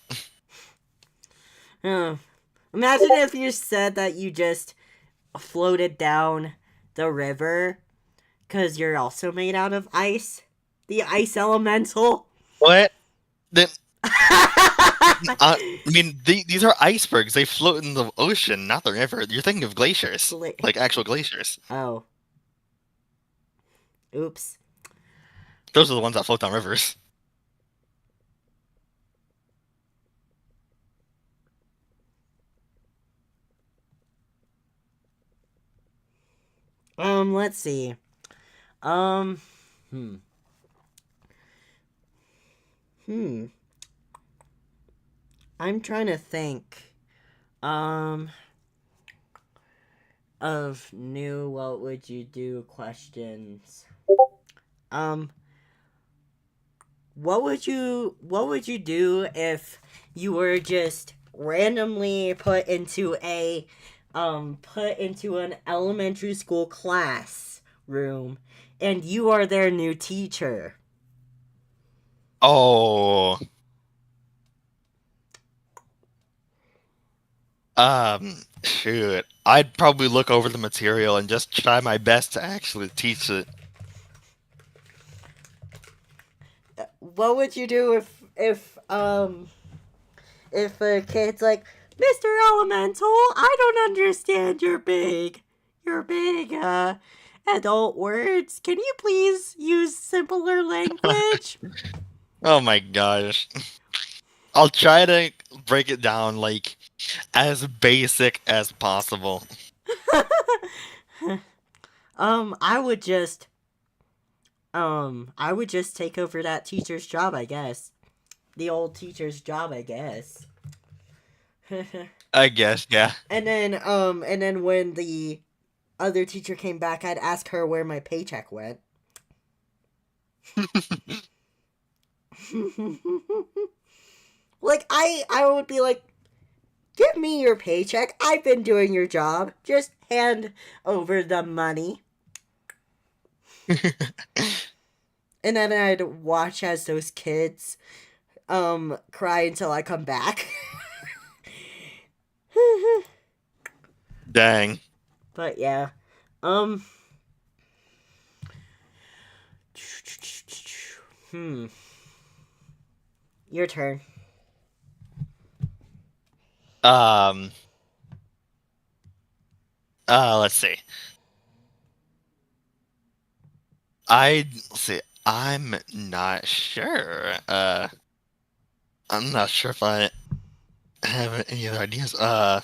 Huh. Imagine if you said that you just floated down the river because you're also made out of ice. The ice elemental. What? Then I mean, these are icebergs. They float in the ocean, not the river. You're thinking of glaciers, like actual glaciers. Oh. Oops. Those are the ones that float down rivers. Let's see. Um, hmm. Hmm. I'm trying to think. Um, of new what would you do questions. Um, what would you do if you were just randomly put into an elementary school classroom and you are their new teacher? Oh, shoot. I'd probably look over the material and just try my best to actually teach it. What would you do if a kid's like, Mr. Elemental, I don't understand your big adult words. Can you please use simpler language? Oh my gosh. I'll try to break it down like as basic as possible. I would just take over that teacher's job, I guess. The old teacher's job, I guess. I guess, yeah. And then when the other teacher came back, I'd ask her where my paycheck went. Like I would be like, give me your paycheck. I've been doing your job. Just hand over the money. And then I'd watch as those kids cry until I come back. Dang. But yeah. Um hmm. Your turn. Um, let's see. Let's see. I'm not sure. I'm not sure if I have any other ideas. Well,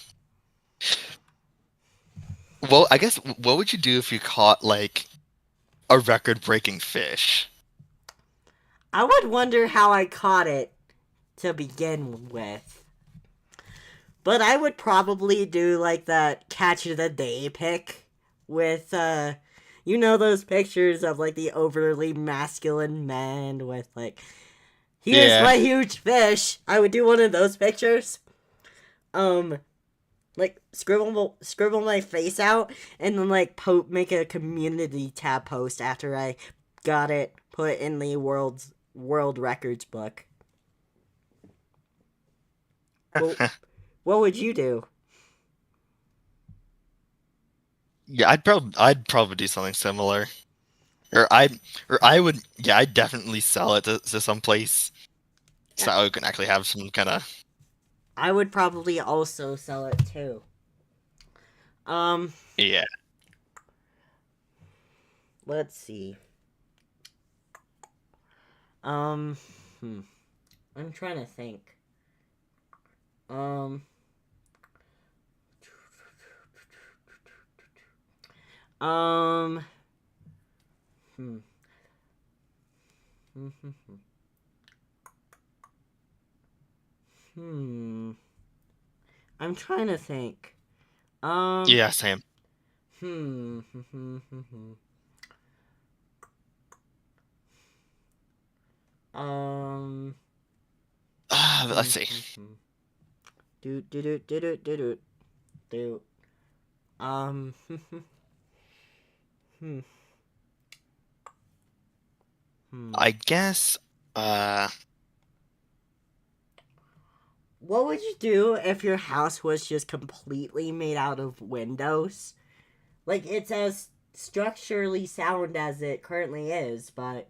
I guess what would you do if you caught like a record-breaking fish? I would wonder how I caught it to begin with. But I would probably do like that catch of the day pic with those pictures of like the overly masculine men with like, here's Yeah. my huge fish. I would do one of those pictures. Um like scribble my face out and then like make a community tab post after I got it put in the world records book. Well, what would you do? Yeah, I'd probably do something similar. Or I would, yeah, I'd definitely sell it to some place so I can actually have some kind of. I would probably also sell it too. Um, Yeah. let's see. Um, hmm. I'm trying to think. Um, um, hmm. Hmm. I'm trying to think. Um, Yeah, same. hmm. um, Let's see. do do do do do do do do. Um, hmm. I guess What would you do if your house was just completely made out of windows? Like, it's as structurally sound as it currently is, but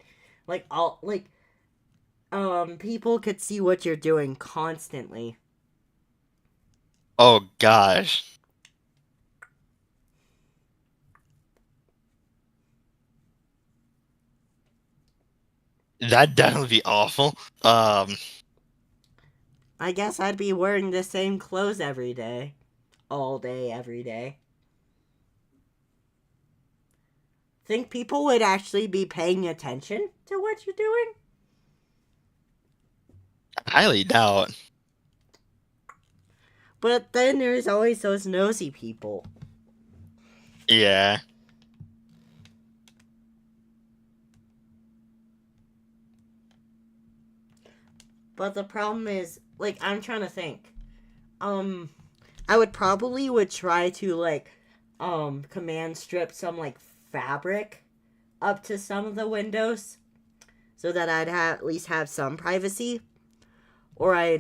people could see what you're doing constantly. oh gosh. That'd definitely be awful. I guess I'd be wearing the same clothes every day, all day, every day. Think people would actually be paying attention to what you're doing? highly doubt. But then there's always those nosy people. Yeah. But the problem is, like, I'm trying to think. I would probably would try to command strip some like fabric up to some of the windows so that at least have some privacy.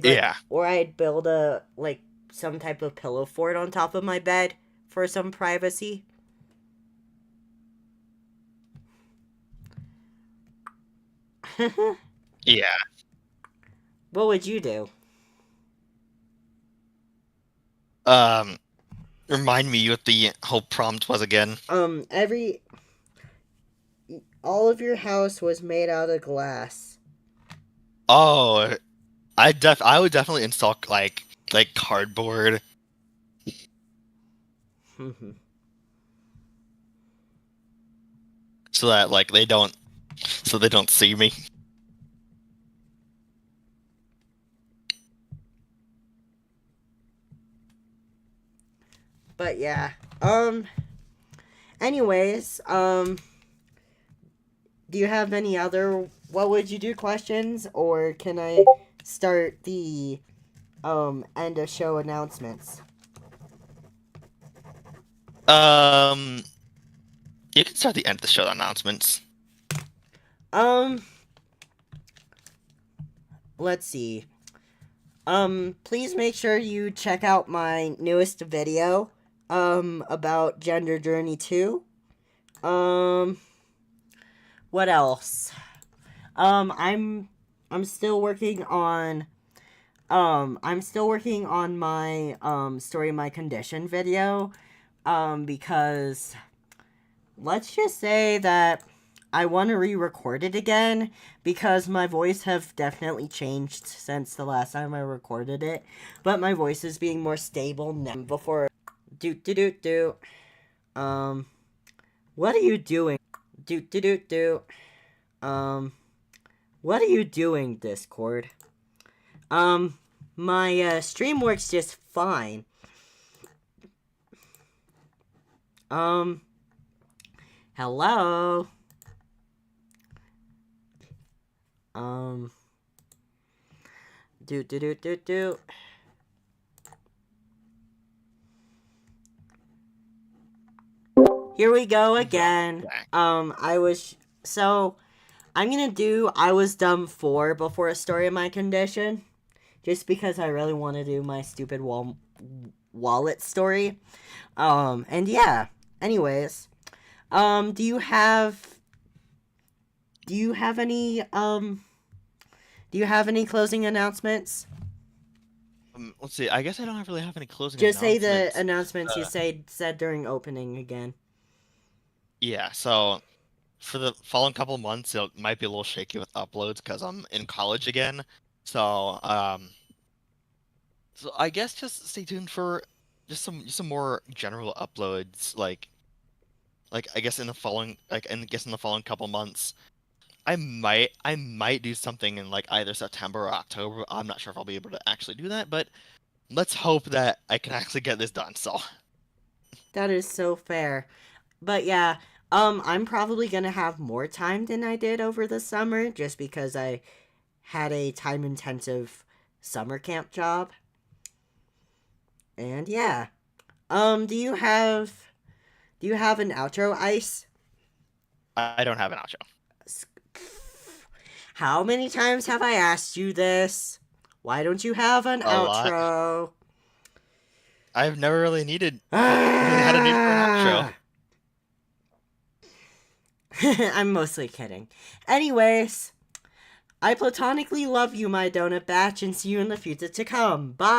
Yeah. Or I'd build a like some type of pillow fort on top of my bed for some privacy. Yeah. What would you do? Um, remind me what the whole prompt was again. Every all of your house was made out of glass. Oh, I would definitely install like cardboard so that like they don't see me. But yeah. Anyways, do you have any other what would you do questions, or can I start the end of show announcements? Um, you can start the end of the show announcements. Um, let's see. Please make sure you check out my newest video about Gender Journey 2. Um, what else? I'm still working on my story my condition video because let's just say that I want to re-record it again because my voice have definitely changed since the last time I recorded it, but my voice is being more stable now. Before do do do do what are you doing? Do do do do what are you doing, Discord? My stream works just fine. Hello. Do do do do do. Here we go again. I was so I'm gonna do I Was Dumb 4 before a story of my condition, just because I really want to do my stupid wallet story. And yeah. Anyways, do you have any closing announcements? Let's see. I guess I don't really have any closing Just say the announcements. announcements you said during opening again. Yeah. So for the following couple of months, it might be a little shaky with uploads because I'm in college again. So so I guess just stay tuned for just some more general uploads. Like I guess in the following in the following couple months. I might do something in like either September or October. I'm not sure if I'll be able to actually do that, but let's hope that I can actually get this done. So That is so fair. But yeah, I'm probably gonna have more time than I did over the summer just because I had a time intensive summer camp job. And yeah. Do you have an outro, Ice? I don't have an outro. How many times have I asked you this? Why don't you have an A lot. outro? I've never really had a need for an outro. I'm mostly kidding. Anyways, I platonically love you, my donut batch, and see you in the future to come. Bye!